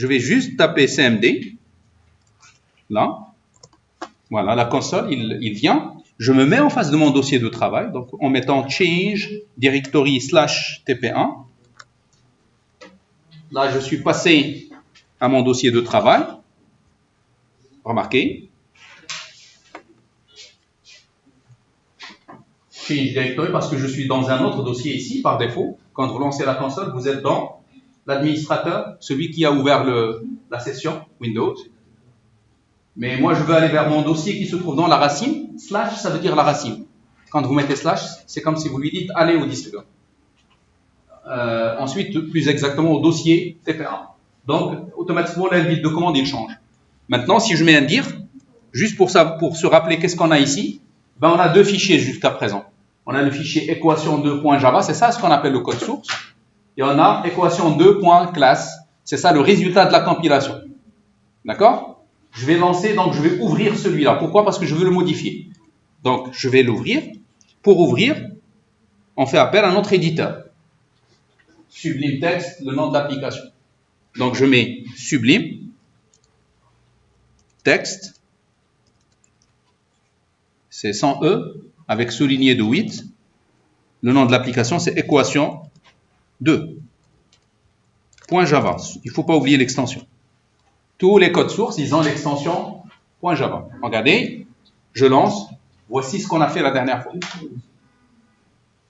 je vais juste taper CMD. Là. Voilà, la console, il vient. Je me mets en face de mon dossier de travail, donc en mettant change directory / tp1. Là, je suis passé à mon dossier de travail. Remarquez. Change directory parce que je suis dans un autre dossier ici, par défaut. Quand vous lancez la console, vous êtes dans l'administrateur, celui qui a ouvert la session Windows. Mais moi, je veux aller vers mon dossier qui se trouve dans la racine. Slash, ça veut dire la racine. Quand vous mettez slash, c'est comme si vous lui dites « allez au disque dur ». Ensuite, plus exactement, au dossier TP1. Donc, automatiquement, l'invite de commande, il change. Maintenant, si je mets un dir, juste pour se rappeler qu'est-ce qu'on a ici, ben, on a deux fichiers jusqu'à présent. On a le fichier équation2.java, c'est ça ce qu'on appelle le code source. Et on a équation2.class, c'est ça le résultat de la compilation. D'accord ? Je vais lancer, donc je vais ouvrir celui-là. Pourquoi? Parce que je veux le modifier. Donc, je vais l'ouvrir. Pour ouvrir, on fait appel à notre éditeur. Sublime Text, le nom de l'application. Donc, je mets Sublime Text. C'est sans E, avec souligné de 8. Le nom de l'application, c'est équation 2.java. Il ne faut pas oublier l'extension. Tous les codes sources, ils ont l'extension .java. Regardez, je lance. Voici ce qu'on a fait la dernière fois.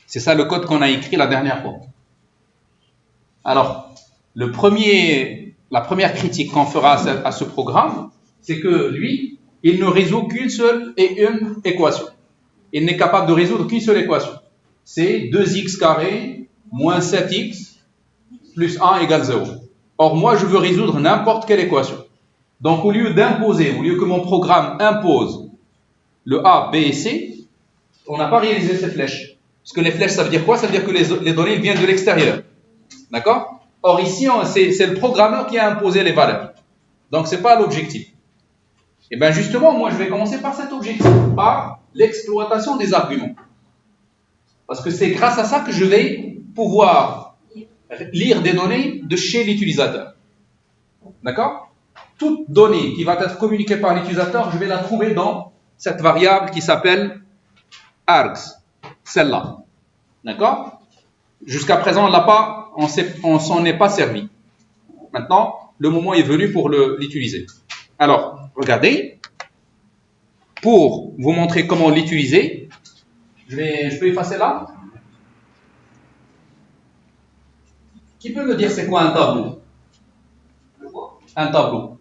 C'est ça le code qu'on a écrit la dernière fois. Alors, la première critique qu'on fera à ce programme, c'est que lui, il ne résout qu'une seule et une équation. Il n'est capable de résoudre qu'une seule équation. C'est 2x carré moins 7x plus 1 égale 0. Or, moi, je veux résoudre n'importe quelle équation. Donc, au lieu que mon programme impose le A, B et C, on n'a pas réalisé ces flèches. Parce que les flèches, ça veut dire quoi? Ça veut dire que les données viennent de l'extérieur. D'accord? Or, ici, c'est le programmeur qui a imposé les valeurs. Donc, ce n'est pas l'objectif. Et bien, justement, moi, je vais commencer par cet objectif, par l'exploitation des arguments. Parce que c'est grâce à ça que je vais pouvoir lire des données de chez l'utilisateur. D'accord? Toute donnée qui va être communiquée par l'utilisateur, je vais la trouver dans cette variable qui s'appelle args, celle-là. D'accord? Jusqu'à présent, on s'en est pas servi. Maintenant, le moment est venu pour l'utiliser. Alors, regardez, pour vous montrer comment l'utiliser, je peux effacer là. Qui peut me dire c'est quoi un tableau? Un tableau.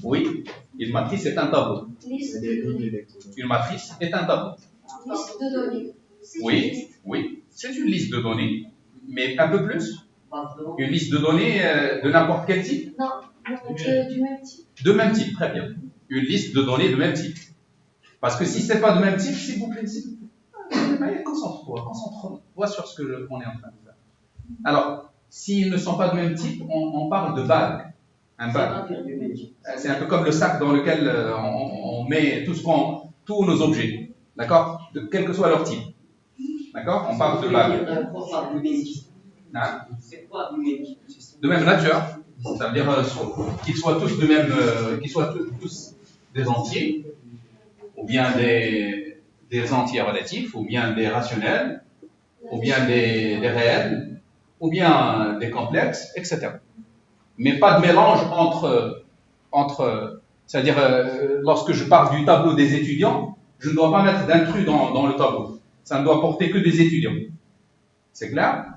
Oui, une matrice est un tableau. Une matrice est un tableau. Liste de données. Oui, c'est une liste de données, mais un peu plus. Une liste de données de n'importe quel type? Non, du même type. De même type, très bien. Une liste de données de même type. Parce que si ce n'est pas de même type, s'il vous plaît, concentre-toi sur ce qu'on est en train de faire. Alors, s'ils ne sont pas de même type, on parle de bague. Un bague. C'est un peu comme le sac dans lequel on met tous nos objets. D'accord? Quel que soit leur type. D'accord? On parle de bague. Hein? De même nature. Ça veut dire qu'ils soient tous tous des entiers, ou bien des entiers relatifs, ou bien des rationnels, ou bien des réels, ou bien des complexes, etc. Mais pas de mélange c'est-à-dire, lorsque je parle du tableau des étudiants, je ne dois pas mettre d'intrus dans le tableau. Ça ne doit porter que des étudiants. C'est clair?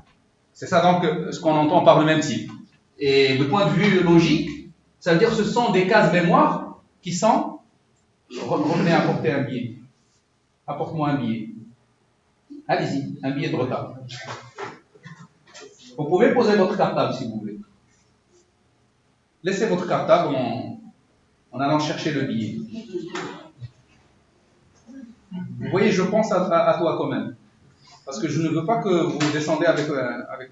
C'est ça donc ce qu'on entend par le même type. Et de point de vue logique, ça veut dire que ce sont des cases mémoire qui sont... Revenez apporter un billet. Apporte-moi un billet. Allez-y, un billet de retard. Vous pouvez poser votre cartable si vous voulez. Laissez votre cartable en allant chercher le billet. Vous voyez, je pense à toi quand même. Parce que je ne veux pas que vous descendez avec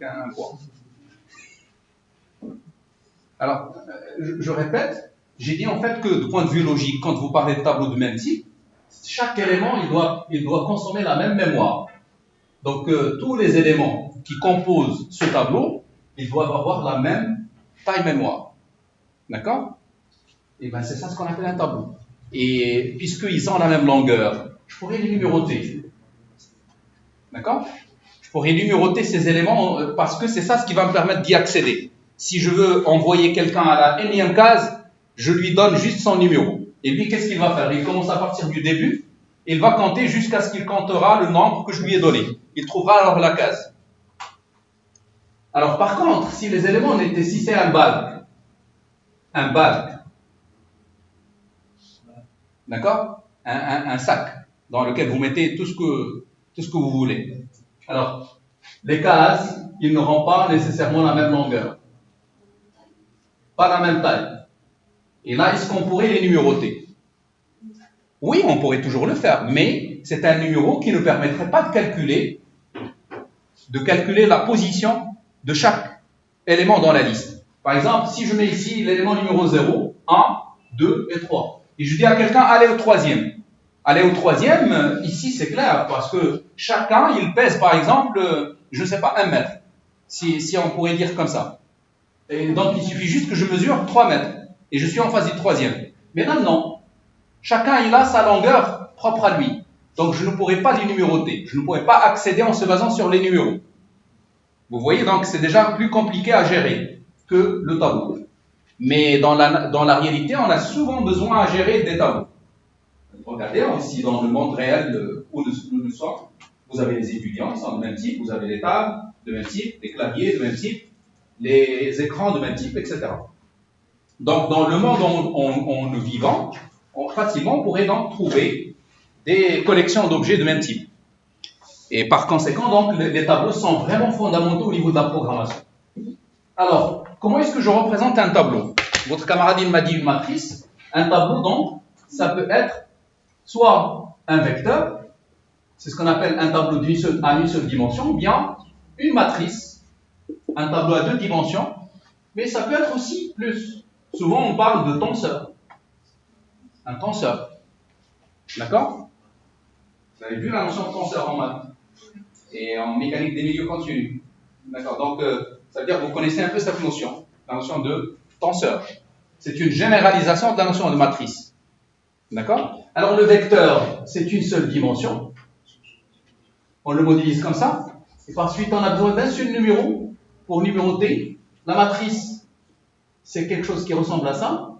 un poids. Alors, je répète, j'ai dit en fait que de point de vue logique, quand vous parlez de tableau de même type, chaque élément, il doit consommer la même mémoire. Donc, tous les éléments qui composent ce tableau, ils doivent avoir la même taille mémoire. D'accord? Et bien c'est ça ce qu'on appelle un tableau. Et puisqu'ils ont la même longueur, je pourrais les numéroter. D'accord? Je pourrais numéroter ces éléments parce que c'est ça ce qui va me permettre d'y accéder. Si je veux envoyer quelqu'un à la énième case, je lui donne juste son numéro. Et lui, qu'est-ce qu'il va faire? Il commence à partir du début, il va compter jusqu'à ce qu'il comptera le nombre que je lui ai donné. Il trouvera alors la case. Alors par contre, si les éléments étaient, si c'est un balk, d'accord? Un sac dans lequel vous mettez tout ce que vous voulez. Alors, les cases, ils n'auront pas nécessairement la même longueur, pas la même taille. Et là, est-ce qu'on pourrait les numéroter? Oui, on pourrait toujours le faire, mais c'est un numéro qui ne permettrait pas de calculer la position de chaque élément dans la liste. Par exemple, si je mets ici l'élément numéro 0, 1, 2 et 3, et je dis à quelqu'un, allez au troisième. Aller au troisième, ici c'est clair, parce que chacun, il pèse par exemple, je ne sais pas, 1 mètre, si on pourrait dire comme ça. Et donc il suffit juste que je mesure 3 mètres, et je suis en phase du troisième. Mais là, non. Chacun, il a sa longueur propre à lui. Donc je ne pourrais pas les numéroter. Je ne pourrais pas accéder en se basant sur les numéros. Vous voyez, donc c'est déjà plus compliqué à gérer que le tableau. Mais dans la réalité, on a souvent besoin à gérer des tableaux. Regardez, ici dans le monde réel où nous sommes, vous avez les étudiants, ils sont de même type, vous avez les tables de même type, les claviers de même type, les écrans de même type, etc. Donc dans le monde où nous vivons, facilement on pourrait donc trouver des collections d'objets de même type. Et par conséquent, donc, les tableaux sont vraiment fondamentaux au niveau de la programmation. Alors, comment est-ce que je représente un tableau? Votre camarade, il m'a dit une matrice. Un tableau, donc, ça peut être soit un vecteur, c'est ce qu'on appelle un tableau à une seule dimension, ou bien une matrice, un tableau à 2 dimensions, mais ça peut être aussi plus. Souvent, on parle de tenseur. Un tenseur. D'accord? Vous avez vu la notion de tenseur en maths et en mécanique des milieux continus. D'accord? Donc, ça veut dire que vous connaissez un peu cette notion, la notion de tenseur. C'est une généralisation de la notion de matrice. D'accord? Alors, le vecteur, c'est une seule dimension. On le modélise comme ça. Et ensuite, on a besoin d'un seul numéro pour numéroter. La matrice, c'est quelque chose qui ressemble à ça.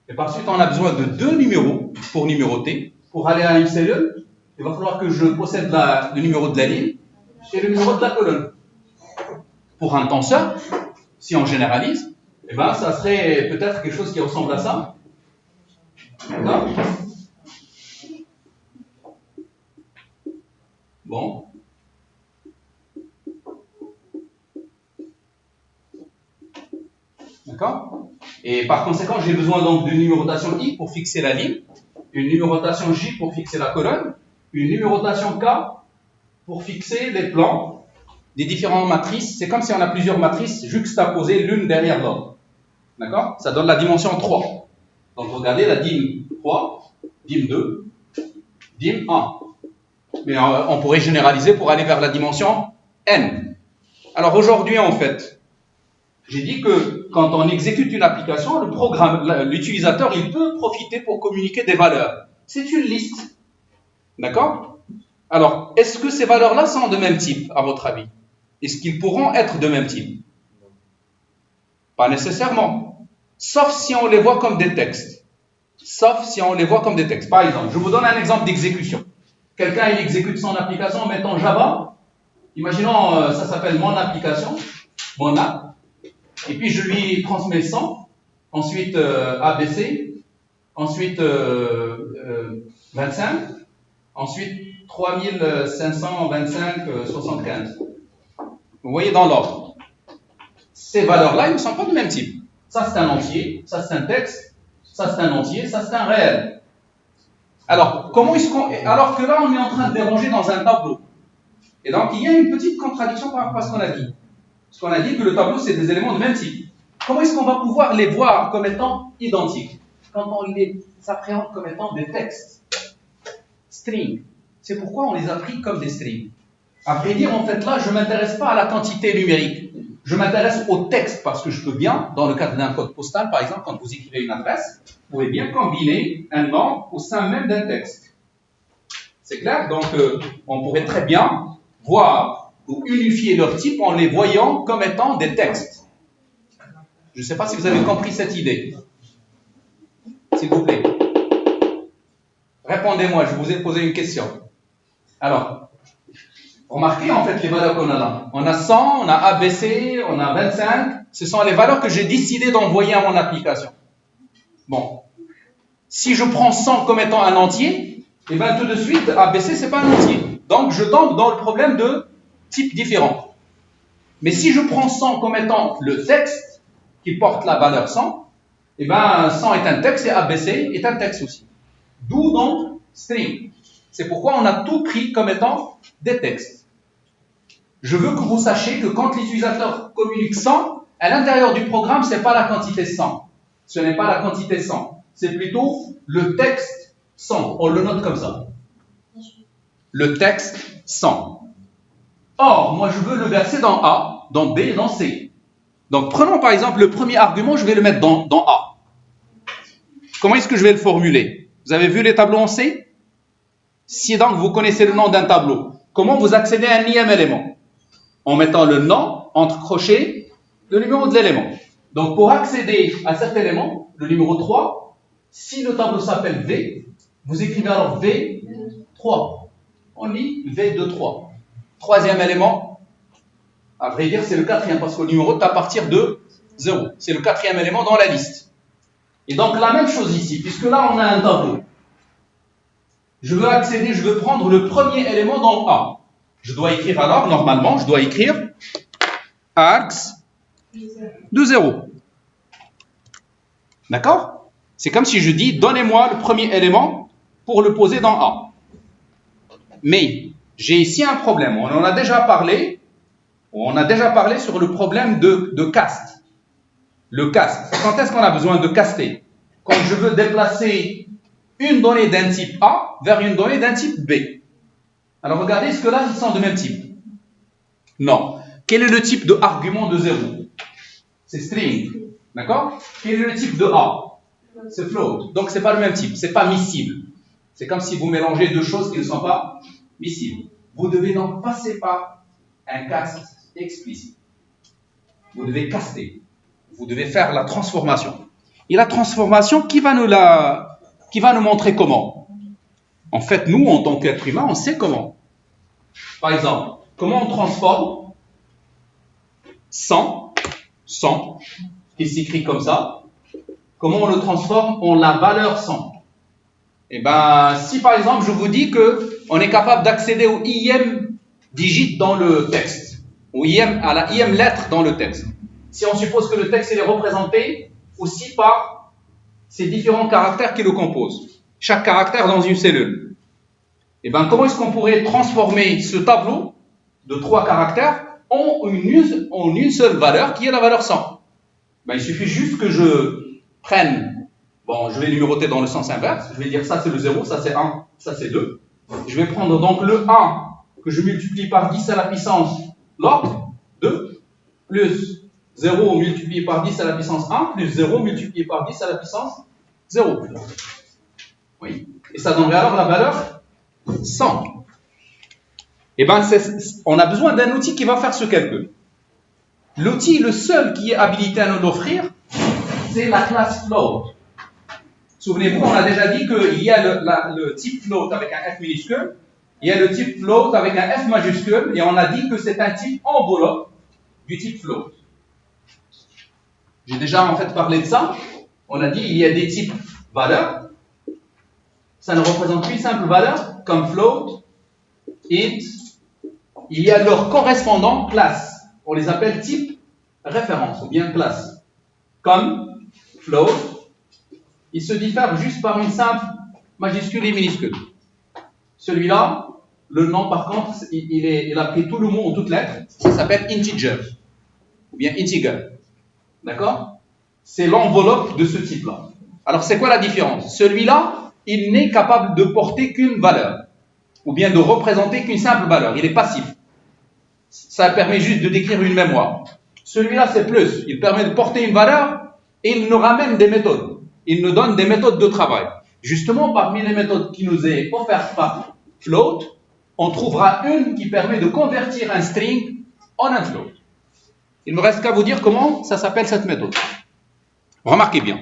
Et par suite, on a besoin de 2 numéros pour numéroter. Pour aller à une cellule, il va falloir que je possède le numéro de la ligne et le numéro de la colonne. Pour un tenseur, si on généralise, eh ben, ça serait peut-être quelque chose qui ressemble à ça. D'accord? Bon. D'accord? Et par conséquent, j'ai besoin donc d'une numérotation I pour fixer la ligne, une numérotation J pour fixer la colonne, une numérotation K pour fixer les plans des différentes matrices. C'est comme si on a plusieurs matrices juxtaposées l'une derrière l'autre. D'accord? Ça donne la dimension 3. Donc regardez la dim 3, dim 2, dim 1. Mais on pourrait généraliser pour aller vers la dimension n. Alors aujourd'hui, en fait, j'ai dit que quand on exécute une application, l'utilisateur, il peut profiter pour communiquer des valeurs. C'est une liste. D'accord? Alors, est-ce que ces valeurs-là sont de même type, à votre avis? Est-ce qu'ils pourront être de même type? Pas nécessairement. Sauf si on les voit comme des textes. Sauf si on les voit comme des textes. Par exemple, je vous donne un exemple d'exécution. Quelqu'un, il exécute son application en mettant Java. Imaginons, ça s'appelle mon application, mon app. Et puis je lui transmets 100, ensuite ABC, ensuite 25, ensuite 3525,75. Vous voyez dans l'ordre. Ces valeurs-là, ils ne sont pas du même type. Ça c'est un entier, ça c'est un texte, ça c'est un entier, ça c'est un réel. Alors, alors que là, on est en train de déranger dans un tableau. Et donc, il y a une petite contradiction par rapport à ce qu'on a dit. Parce qu'on a dit que le tableau, c'est des éléments de même type. Comment est-ce qu'on va pouvoir les voir comme étant identiques quand on les appréhende comme étant des textes? Strings. C'est pourquoi on les a pris comme des strings. À vrai dire, en fait, là, je ne m'intéresse pas à la quantité numérique. je m'intéresse au texte parce que je peux bien, dans le cadre d'un code postal, par exemple, quand vous écrivez une adresse, vous pouvez bien combiner un nom au sein même d'un texte. C'est clair? Donc, on pourrait très bien voir ou unifier leurs types en les voyant comme étant des textes. Je ne sais pas si vous avez compris cette idée. S'il vous plaît. Répondez-moi, je vous ai posé une question. Alors, remarquez en fait les valeurs qu'on a là. On a 100, on a ABC, on a 25. Ce sont les valeurs que j'ai décidé d'envoyer à mon application. Bon. Si je prends 100 comme étant un entier, et bien tout de suite, ABC, c'est pas un entier. Donc, je tombe dans le problème de types différents. Mais si je prends 100 comme étant le texte qui porte la valeur 100, et bien 100 est un texte et ABC est un texte aussi. D'où donc string. C'est pourquoi on a tout pris comme étant des textes. Je veux que vous sachiez que quand l'utilisateur communique 100, à l'intérieur du programme, ce n'est pas la quantité 100. Ce n'est pas la quantité 100. C'est plutôt le texte 100. On le note comme ça. Le texte 100. Or, moi, je veux le verser dans A, dans B et dans C. Donc, prenons par exemple le premier argument, je vais le mettre dans A. Comment est-ce que je vais le formuler? Vous avez vu les tableaux en C? Si donc vous connaissez le nom d'un tableau, comment vous accédez à un nième élément? En mettant le nom entre crochets, le numéro de l'élément. Donc, pour accéder à cet élément, le numéro 3, si le tableau s'appelle V, vous écrivez alors V3. On lit V23. Troisième élément, à vrai dire, c'est le quatrième, parce que le numéro est à partir de 0. C'est le quatrième élément dans la liste. Et donc, la même chose ici, puisque là, on a un tableau. Je veux accéder, je veux prendre le premier élément dans A. Je dois écrire alors, normalement, je dois écrire args de 0. D'accord? C'est comme si je dis, donnez-moi le premier élément pour le poser dans A. Mais, j'ai ici un problème. On en a déjà parlé. On a déjà parlé sur le problème de cast. Le cast. Quand est-ce qu'on a besoin de caster? Quand je veux déplacer une donnée d'un type A vers une donnée d'un type B. Alors regardez, est-ce que là, ils sont de même type? Non. Quel est le type de argument de 0? C'est string. D'accord? Quel est le type de A? C'est float. Donc, ce n'est pas le même type. Ce n'est pas miscible. C'est comme si vous mélangez deux choses qui ne sont pas miscibles. Vous devez donc passer par un cast explicite. Vous devez caster. Vous devez faire la transformation. Et la transformation, qui va nous montrer comment? En fait, nous, en tant qu'être humain, on sait comment. Par exemple, comment on transforme 100, qui s'écrit comme ça, comment on le transforme en la valeur 100? Eh bien, si par exemple, je vous dis qu'on est capable d'accéder au ième digit dans le texte, à la ième lettre dans le texte. Si on suppose que le texte est représenté aussi par ces différents caractères qui le composent, chaque caractère dans une cellule. Et bien, comment est-ce qu'on pourrait transformer ce tableau de 3 caractères en une seule valeur qui est la valeur 100? Ben, il suffit juste que je prenne, bon, je vais numéroter dans le sens inverse, je vais dire ça c'est le 0, ça c'est 1, ça c'est 2. Je vais prendre donc le 1 que je multiplie par 10 à la puissance log 2, plus 0 multiplié par 10 à la puissance 1, plus 0 multiplié par 10 à la puissance 0. Oui. Et ça donnerait alors la valeur 100. Eh bien, on a besoin d'un outil qui va faire ce calcul. L'outil, le seul qui est habilité à nous l'offrir, c'est la classe float. Souvenez-vous, on a déjà dit qu'il y a le type float avec un F minuscule, il y a le type float avec un F majuscule, et on a dit que c'est un type enveloppe du type float. J'ai déjà en fait parlé de ça. On a dit qu'il y a des types valeurs. Ça ne représente qu'une simple valeur, comme float, int. Il y a leur correspondant classe. On les appelle type référence ou bien classe. Comme float, il se diffère juste par une simple majuscule et minuscule. Celui-là, le nom par contre, il a pris tout le mot en toutes lettres. Ça s'appelle integer ou bien integer. D'accord? C'est l'enveloppe de ce type-là. Alors, c'est quoi la différence? Celui-là, il n'est capable de porter qu'une valeur, ou bien de représenter qu'une simple valeur. Il est passif. Ça permet juste de décrire une mémoire. Celui-là, c'est plus. Il permet de porter une valeur et il nous ramène des méthodes. Il nous donne des méthodes de travail. Justement, parmi les méthodes qui nous est offertes par float, on trouvera une qui permet de convertir un string en un float. Il ne me reste qu'à vous dire comment ça s'appelle cette méthode. Remarquez bien.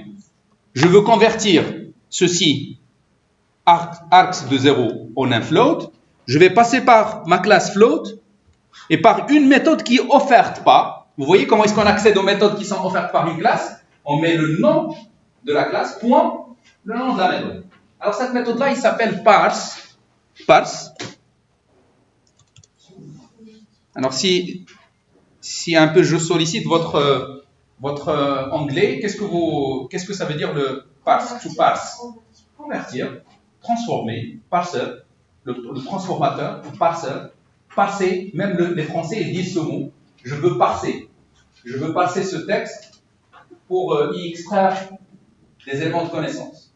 Je veux convertir ceci, args de 0 en un float. Je vais passer par ma classe float et par une méthode qui est offerte par. Vous voyez comment est-ce qu'on accède aux méthodes qui sont offertes par une classe? On met le nom de la classe, point, le nom de la méthode. Alors cette méthode-là, il s'appelle parse. Parse. Alors si un peu je sollicite votre anglais, qu'est-ce que ça veut dire le parse? To parse. Convertir, transformer, parseur, le transformateur, parseur, parser, même les Français ils disent ce mot, je veux parser. Je veux parser ce texte pour y extraire des éléments de connaissance.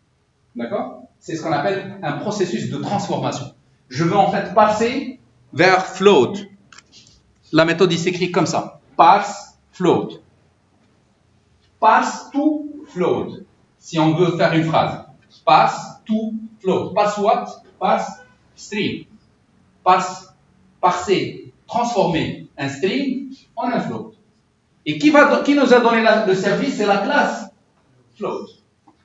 D'accord? C'est ce qu'on appelle un processus de transformation. Je veux en fait parser vers float. La méthode il s'écrit comme ça. Parse, float. Parse to float. Si on veut faire une phrase. Parse to float. Parse what? Parse string. Parser, transformer un string en un float. Et qui nous a donné le service? C'est la classe float.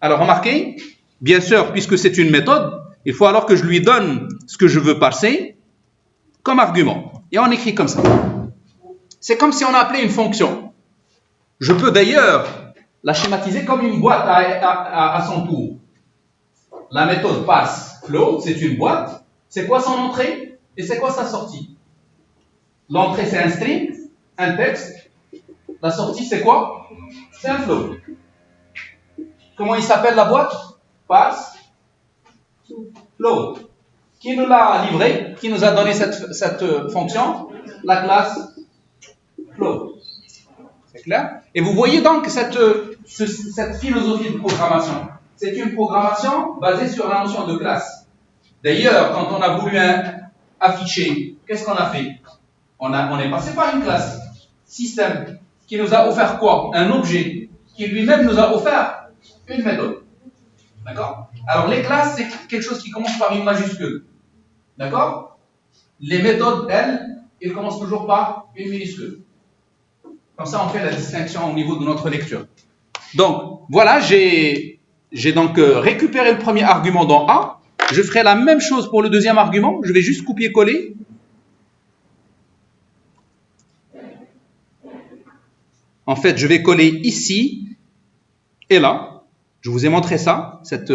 Alors remarquez, bien sûr, puisque c'est une méthode, il faut alors que je lui donne ce que je veux parser comme argument. Et on écrit comme ça. C'est comme si on appelait une fonction. Je peux d'ailleurs la schématiser comme une boîte à son tour. La méthode parse float, c'est une boîte. C'est quoi son entrée et c'est quoi sa sortie? L'entrée, c'est un string, un texte. La sortie, c'est quoi? C'est un float. Comment il s'appelle la boîte? Parse float. Qui nous l'a livré? Qui nous a donné cette fonction? La classe float. C'est clair? Et vous voyez donc cette philosophie de programmation. C'est une programmation basée sur la notion de classe. D'ailleurs, quand on a voulu afficher, qu'est-ce qu'on a fait? On est passé par une classe. Système. Qui nous a offert quoi? Un objet. Qui lui-même nous a offert une méthode. D'accord? Alors, les classes, c'est quelque chose qui commence par une majuscule. D'accord? Les méthodes, elles, ils commencent toujours par une minuscule. Comme ça, on fait la distinction au niveau de notre lecture. Donc, voilà, j'ai donc récupéré le premier argument dans A. Je ferai la même chose pour le deuxième argument. Je vais juste copier-coller. En fait, je vais coller ici et là. Je vous ai montré ça, cette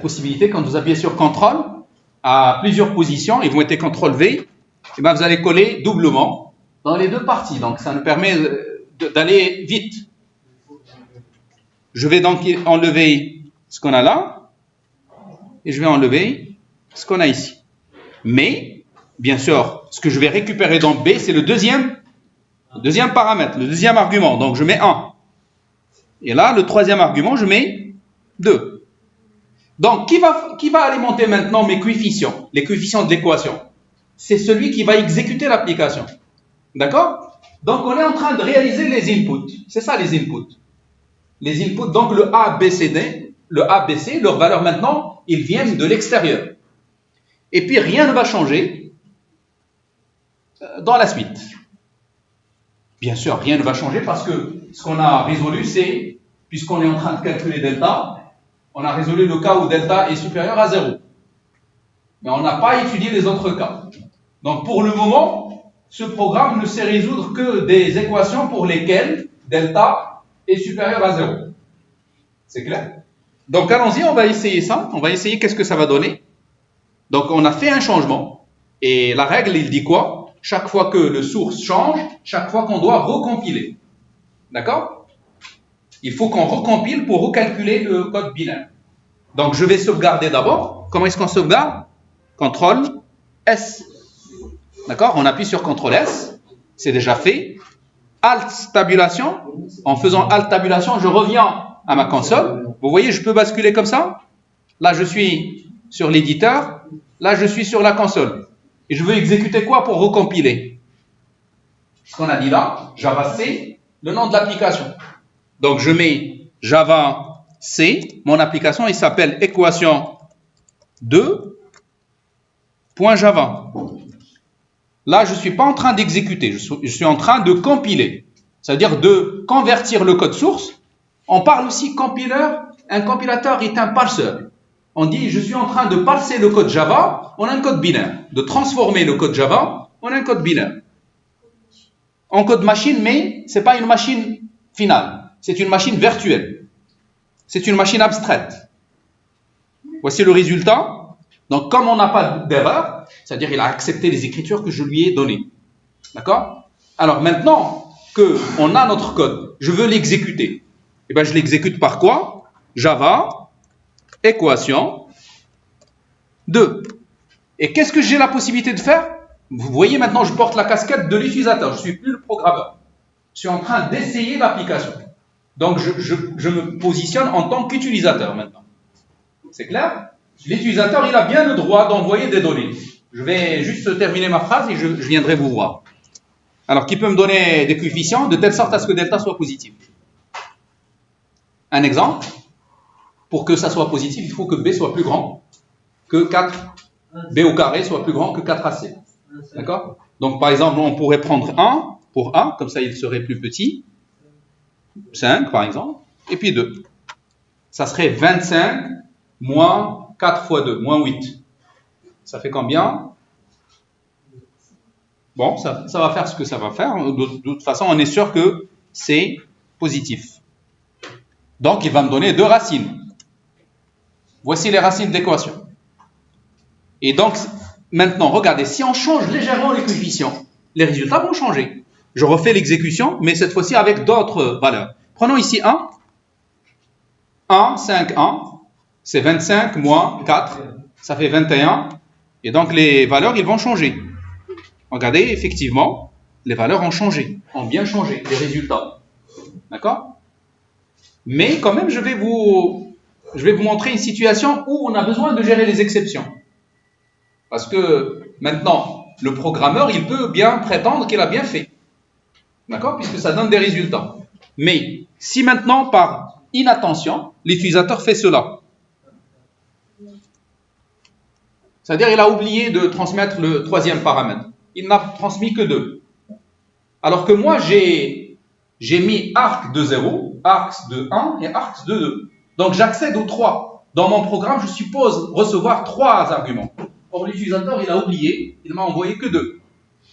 possibilité. Quand vous appuyez sur CTRL, à plusieurs positions, ils vont être CTRL V, et bien vous allez coller doublement dans les deux parties. Donc, ça nous permet d'aller vite. Je vais donc enlever ce qu'on a là, et je vais enlever ce qu'on a ici. Mais, bien sûr, ce que je vais récupérer dans B, c'est le deuxième paramètre, le deuxième argument. Donc, je mets 1. Et là, le troisième argument, je mets 2. Donc, qui va alimenter maintenant mes coefficients, les coefficients de l'équation? C'est celui qui va exécuter l'application. D'accord? Donc, on est en train de réaliser les inputs. C'est ça, les inputs. Les inputs, donc le A, B, C, D, le A, B, C, leurs valeurs maintenant, ils viennent de l'extérieur. Et puis, rien ne va changer dans la suite. Bien sûr, rien ne va changer parce que ce qu'on a résolu, c'est, puisqu'on est en train de calculer delta, on a résolu le cas où delta est supérieur à 0. Mais on n'a pas étudié les autres cas. Donc, pour le moment, ce programme ne sait résoudre que des équations pour lesquelles delta est supérieur à 0. C'est clair? Donc, allons-y, on va essayer ça. On va essayer qu'est-ce que ça va donner. Donc, on a fait un changement. Et la règle, il dit quoi? Chaque fois que le source change, chaque fois qu'on doit recompiler. D'accord? Il faut qu'on recompile pour recalculer le code binaire. Donc, je vais sauvegarder d'abord. Comment est-ce qu'on sauvegarde? CTRL S. D'accord? On appuie sur CTRL S. C'est déjà fait. Alt tabulation. En faisant Alt tabulation, je reviens à ma console. Vous voyez, je peux basculer comme ça. Là, je suis sur l'éditeur. Là, je suis sur la console. Et je veux exécuter quoi pour recompiler? Ce qu'on a dit là, Java C, le nom de l'application. Donc je mets Java C, mon application, il s'appelle équation 2.java. Là, je ne suis pas en train d'exécuter, je suis en train de compiler. C'est-à-dire de convertir le code source. On parle aussi compileur. Un compilateur est un parseur. On dit, je suis en train de parser le code Java en un code binaire. De transformer le code Java en un code binaire. En code machine, mais ce n'est pas une machine finale. C'est une machine virtuelle. C'est une machine abstraite. Voici le résultat. Donc, comme on n'a pas d'erreur, c'est-à-dire il a accepté les écritures que je lui ai données. D'accord? Alors maintenant qu'on a notre code, je veux l'exécuter. Eh bien, je l'exécute par quoi? Java, équation 2. Et qu'est-ce que j'ai la possibilité de faire? Vous voyez maintenant, je porte la casquette de l'utilisateur. Je ne suis plus le programmeur. Je suis en train d'essayer l'application. Donc, je me positionne en tant qu'utilisateur maintenant. C'est clair? L'utilisateur, il a bien le droit d'envoyer des données. Je vais juste terminer ma phrase et je viendrai vous voir. Alors, qui peut me donner des coefficients de telle sorte à ce que delta soit positif? Un exemple. Pour que ça soit positif, il faut que B soit plus grand que 4. B au carré soit plus grand que 4AC. D'accord? Donc, par exemple, on pourrait prendre 1 pour A, comme ça il serait plus petit. 5, par exemple. Et puis 2. Ça serait 25 moins 4 fois 2, moins 8. Ça fait combien? Bon, ça va faire ce que ça va faire. De toute façon, on est sûr que c'est positif. Donc, il va me donner 2 racines. Voici les racines d'équation. Et donc, maintenant, regardez, si on change légèrement les coefficients, les résultats vont changer. Je refais l'exécution, mais cette fois-ci avec d'autres valeurs. Prenons ici 1. 1, 5, 1. C'est 25 moins 4. Ça fait 21. Et donc, les valeurs, ils vont changer. Regardez, effectivement, les valeurs ont changé. Ont bien changé, les résultats. D'accord? Mais quand même, je vais vous montrer une situation où on a besoin de gérer les exceptions. Parce que maintenant, le programmeur, il peut bien prétendre qu'il a bien fait. D'accord? Puisque ça donne des résultats. Mais si maintenant, par inattention, l'utilisateur fait cela, c'est-à-dire il a oublié de transmettre le troisième paramètre. Il n'a transmis que 2. Alors que moi, j'ai mis arc de 0, arc de 1 et arc de 2. Donc, j'accède aux 3. Dans mon programme, je suppose recevoir 3 arguments. Or, l'utilisateur, il a oublié, il m'a envoyé que 2.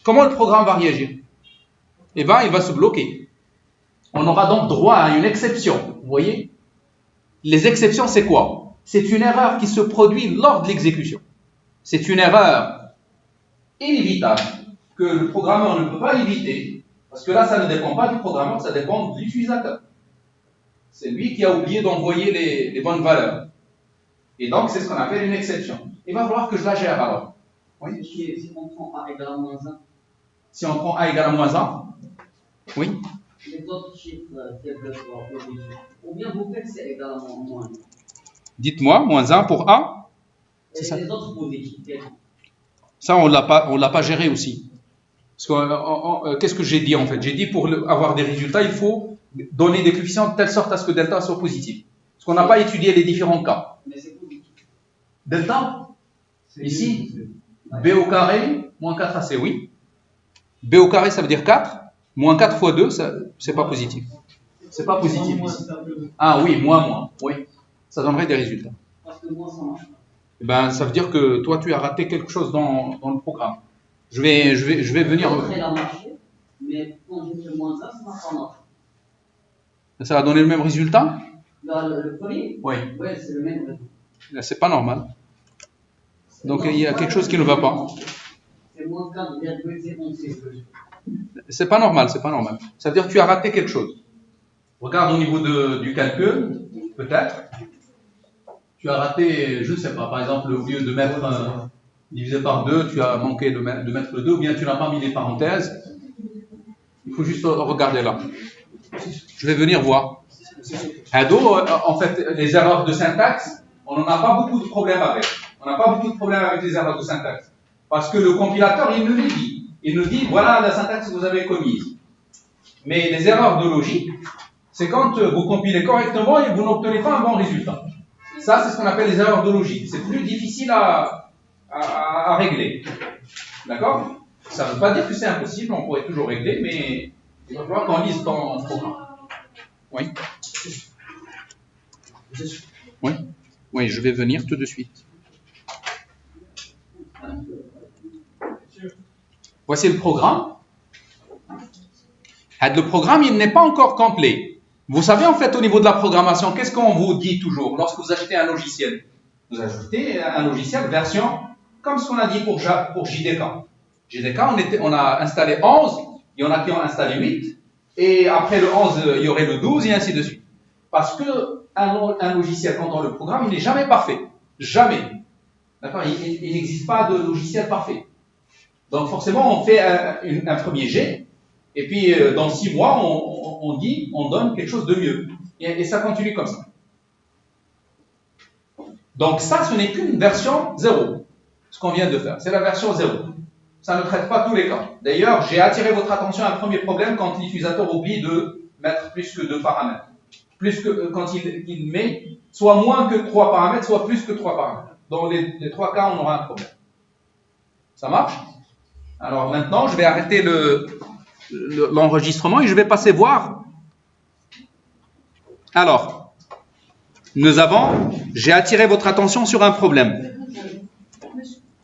Comment le programme va réagir? Eh bien, il va se bloquer. On aura donc droit à une exception. Vous voyez? Les exceptions, c'est quoi? C'est une erreur qui se produit lors de l'exécution. C'est une erreur inévitable que le programmeur ne peut pas éviter, parce que là, ça ne dépend pas du programmeur, ça dépend de l'utilisateur. C'est lui qui a oublié d'envoyer les bonnes valeurs. Et donc, c'est ce qu'on appelle une exception. Il va falloir que je la gère alors. Oui? Si on prend A égale à moins 1. Si on prend A égale à moins 1, oui? Les autres chiffres, quels que soient positifs. Ou bien vous faites c'est égal à moins 1. Dites-moi, moins 1 pour A? Et ça. Les autres positifs, Ça, on l'a pas géré aussi. Parce que, qu'est-ce que j'ai dit en fait? J'ai dit pour avoir des résultats, il faut donner des coefficients de telle sorte à ce que delta soit positif. Parce qu'on n'a pas étudié les différents cas. Mais c'est positif. Delta? Ici? B au carré, moins 4AC, oui. B au carré, ça veut dire 4. Moins 4 fois 2, c'est pas positif. C'est pas positif ici. Ah oui, moins. Oui. Ça donnerait des résultats. Parce que moi, ça marche pas. Eh ben, ça veut dire que toi, tu as raté quelque chose dans le programme. Je vais venir. L'autre, elle a marché, mais quand j'ai fait moins 1, ça n'a pas marché. Ça va donner le même résultat? Le premier? Oui. Oui, c'est le même résultat. C'est pas normal. Donc il y a quelque chose qui ne va pas. C'est moins 4,06. C'est pas normal, c'est pas normal. Ça veut dire que tu as raté quelque chose. Regarde au niveau du calcul, peut-être. Tu as raté, je ne sais pas, par exemple, au lieu de mettre divisé par 2, tu as manqué de mettre le 2, ou bien tu n'as pas mis les parenthèses. Il faut juste regarder là. Je vais venir voir. En fait, les erreurs de syntaxe, on n'en a pas beaucoup de problèmes avec. On n'a pas beaucoup de problèmes avec les erreurs de syntaxe. Parce que le compilateur, il nous le dit. Il nous dit, voilà la syntaxe que vous avez commise. Mais les erreurs de logique, c'est quand vous compilez correctement et vous n'obtenez pas un bon résultat. Ça, c'est ce qu'on appelle les erreurs de logique. C'est plus difficile à régler. D'accord? Ça ne veut pas dire que c'est impossible, on pourrait toujours régler, mais il va falloir qu'on lise ton programme. Oui? Oui? Oui, je vais venir tout de suite. Voici le programme. Le programme, il n'est pas encore complet. Vous savez, en fait, au niveau de la programmation, qu'est-ce qu'on vous dit toujours lorsque vous achetez un logiciel? Vous achetez un logiciel version, comme ce qu'on a dit pour JDK. JDK, on a installé 11, il y en a qui ont installé 8, et après le 11, il y aurait le 12, et ainsi de suite. Parce que un logiciel, quand on le programme, il n'est jamais parfait. Jamais. D'accord? Il n'existe pas de logiciel parfait. Donc forcément, on fait un premier jet, et puis dans 6 mois, on donne quelque chose de mieux. Et ça continue comme ça. Donc ça, ce n'est qu'une version 0, ce qu'on vient de faire. C'est la version 0. Ça ne traite pas tous les cas. D'ailleurs, j'ai attiré votre attention à un premier problème quand l'utilisateur oublie de mettre plus que 2 paramètres. Quand il met soit moins que 3 paramètres, soit plus que 3 paramètres. Dans les 3 cas, on aura un problème. Ça marche? Alors maintenant, je vais arrêter l'enregistrement et je vais passer voir. Alors, j'ai attiré votre attention sur un problème.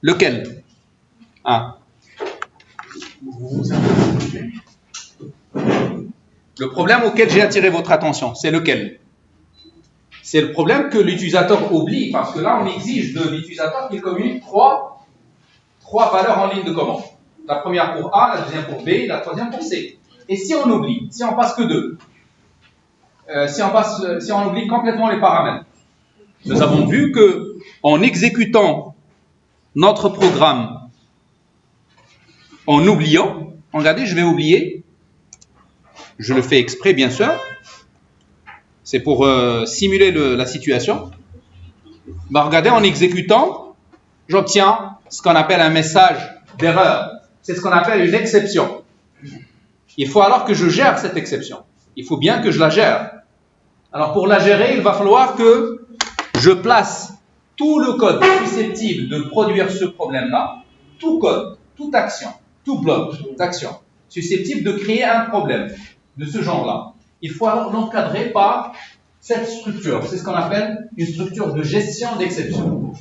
Lequel? Le problème auquel j'ai attiré votre attention, c'est lequel? C'est le problème que l'utilisateur oublie, parce que là, on exige de l'utilisateur qu'il communique trois valeurs en ligne de commande. La première pour A, la deuxième pour B, la troisième pour C. Et si on oublie, si on passe que 2, si on oublie complètement les paramètres, nous avons vu que en exécutant notre programme, en oubliant, regardez, je vais oublier, je le fais exprès bien sûr, c'est pour simuler la situation. Regardez, en exécutant, j'obtiens ce qu'on appelle un message d'erreur. C'est ce qu'on appelle une exception. Il faut alors que je gère cette exception. Il faut bien que je la gère. Alors pour la gérer, il va falloir que je place tout le code susceptible de produire ce problème-là, tout code, toute action, tout bloc d'action susceptible de créer un problème de ce genre-là. Il faut alors l'encadrer par cette structure. C'est ce qu'on appelle une structure de gestion d'exception.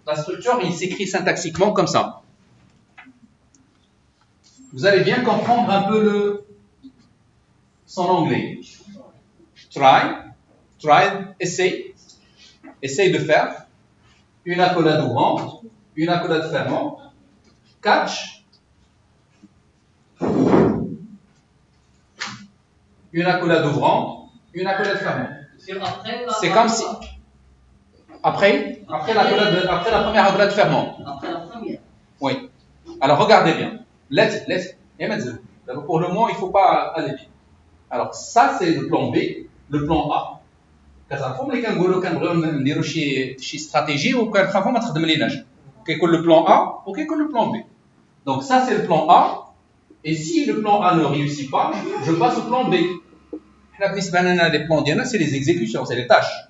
La structure, il s'écrit syntaxiquement comme ça. Vous allez bien comprendre un peu son anglais. Try, essaye de faire. Une accolade ouvrante, une accolade fermante. Catch. Une accolade ouvrante, une accolade fermante. C'est comme si... Après la première accolade fermante. Après la première. Oui. Alors regardez bien. Laisse. Pour le moment, il ne faut pas aller vite. Alors ça, c'est le plan B, le plan A. Stratégie ou le plan A ou le plan B. Donc ça, c'est le plan A. Et si le plan A ne réussit pas, je passe au plan B. Les plans d'IANA, c'est les exécutions, c'est les tâches.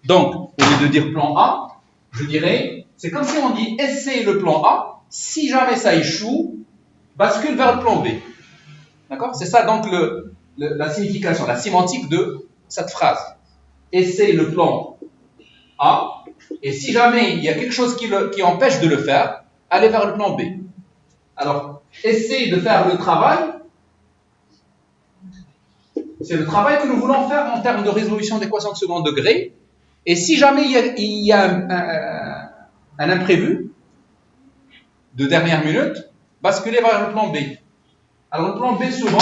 Donc, au lieu de dire plan A, je dirais, c'est comme si on dit essaye le plan A, si jamais ça échoue, bascule vers le plan B. D'accord? C'est ça donc la signification, la sémantique de cette phrase. Essaye le plan A, et si jamais il y a quelque chose qui empêche de le faire, allez vers le plan B. Alors, essaye de faire le travail. C'est le travail que nous voulons faire en termes de résolution d'équations de second degré. Et si jamais il y a un imprévu de dernière minute, basculez vers le plan B. Alors le plan B, souvent,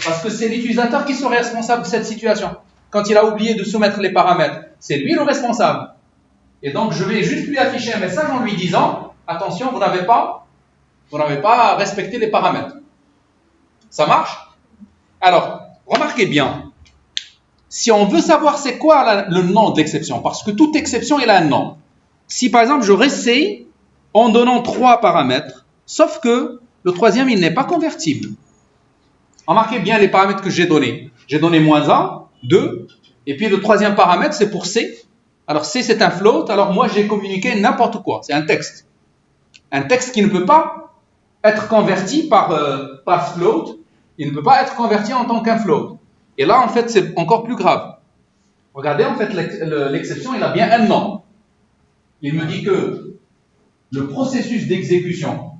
parce que c'est l'utilisateur qui serait responsable de cette situation. Quand il a oublié de soumettre les paramètres, c'est lui le responsable. Et donc je vais juste lui afficher un message en lui disant « Attention, vous n'avez pas respecté les paramètres. » Ça marche? Alors, remarquez bien, si on veut savoir c'est quoi le nom de l'exception, parce que toute exception, elle a un nom. Si par exemple je réessaye en donnant 3 paramètres, sauf que le troisième, il n'est pas convertible. Remarquez bien les paramètres que j'ai donnés. J'ai donné -1, 2, et puis le troisième paramètre, c'est pour C. Alors C, c'est un float, alors moi, j'ai communiqué n'importe quoi. C'est un texte. Un texte qui ne peut pas être converti par float. Il ne peut pas être converti en tant qu'un float. Et là, en fait, c'est encore plus grave. Regardez, en fait, l'exception, il a bien un nom. Il me dit que le processus d'exécution,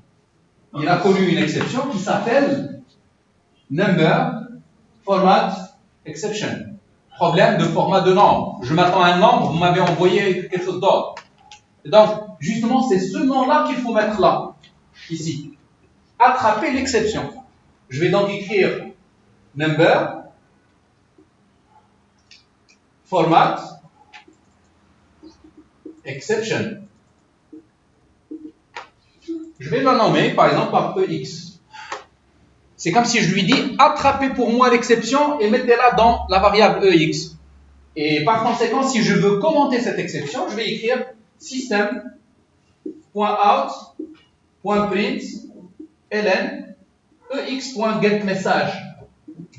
il a connu une exception qui s'appelle number format exception. Problème de format de nombre. Je m'attends à un nombre, vous m'avez envoyé quelque chose d'autre. Donc, justement, c'est ce nom-là qu'il faut mettre là, ici. Attraper l'exception. Je vais donc écrire number format exception. Je vais la nommer, par exemple, par EX. C'est comme si je lui dis, attrapez pour moi l'exception et mettez-la dans la variable EX. Et par conséquent, si je veux commenter cette exception, je vais écrire system.out.print ln ex.getMessage.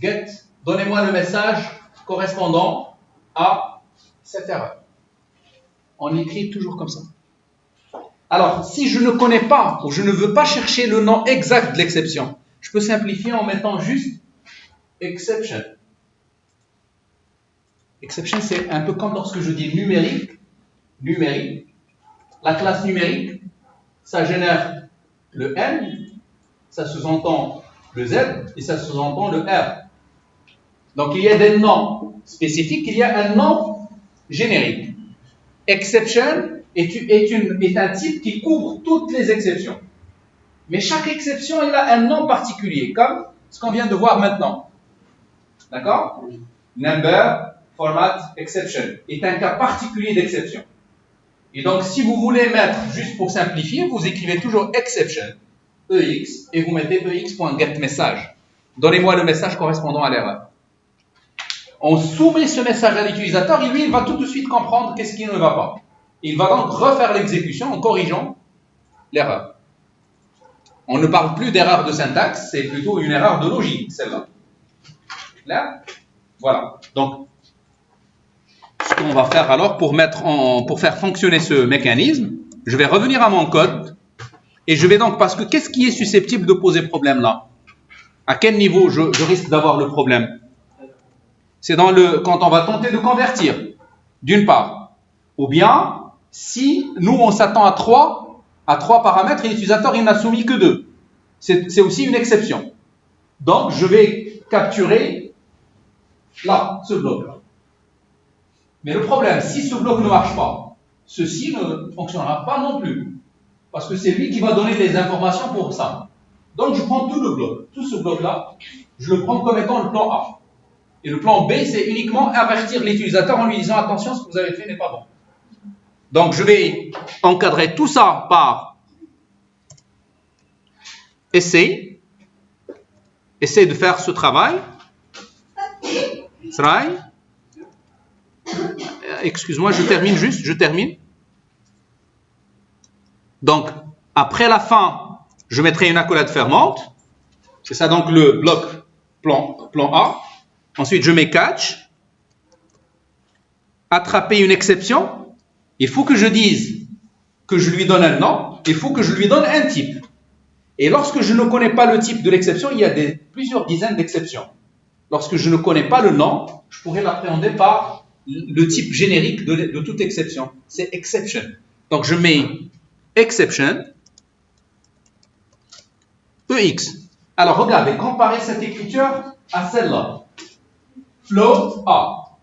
Get, donnez-moi le message correspondant à cette erreur. On écrit toujours comme ça. Alors, si je ne connais pas ou je ne veux pas chercher le nom exact de l'exception, je peux simplifier en mettant juste exception. Exception, c'est un peu comme lorsque je dis numérique. La classe numérique, ça génère le N, ça sous-entend le Z et ça sous-entend le R. Donc, il y a des noms spécifiques, il y a un nom générique. Exception est un type qui couvre toutes les exceptions. Mais chaque exception, il a un nom particulier, comme ce qu'on vient de voir maintenant. D'accord? Number, format, exception est un cas particulier d'exception. Et donc, si vous voulez mettre, juste pour simplifier, vous écrivez toujours exception, EX, et vous mettez EX.getMessage. Donnez-moi le message correspondant à l'erreur. On soumet ce message à l'utilisateur et lui, il va tout de suite comprendre qu'est-ce qui ne va pas. Il va donc refaire l'exécution en corrigeant l'erreur. On ne parle plus d'erreur de syntaxe, c'est plutôt une erreur de logique, celle-là. Là, voilà. Donc, ce qu'on va faire alors pour faire fonctionner ce mécanisme, je vais revenir à mon code et je vais donc, parce que qu'est-ce qui est susceptible de poser problème là? À quel niveau je risque d'avoir le problème? C'est quand on va tenter de convertir, d'une part, ou bien si nous on s'attend à trois paramètres et l'utilisateur il n'a soumis que 2. C'est aussi une exception. Donc je vais capturer là, ce bloc-là. Mais le problème, si ce bloc ne marche pas, ceci ne fonctionnera pas non plus. Parce que c'est lui qui va donner les informations pour ça. Donc je prends tout le bloc, tout ce bloc-là, je le prends comme étant le plan A. Et le plan B, c'est uniquement avertir l'utilisateur en lui disant attention, ce que vous avez fait n'est pas bon. Donc je vais encadrer tout ça par essayer de faire ce travail. Try. Excuse-moi, je termine. Donc, après la fin, je mettrai une accolade fermante. C'est ça donc le bloc plan A. Ensuite, je mets catch. Attraper une exception. Il faut que je dise que je lui donne un nom. Il faut que je lui donne un type. Et lorsque je ne connais pas le type de l'exception, il y a plusieurs dizaines d'exceptions. Lorsque je ne connais pas le nom, je pourrais l'appréhender par le type générique de toute exception. C'est exception. Donc, je mets exception EX. Alors, regardez, comparez cette écriture à celle-là. Float A.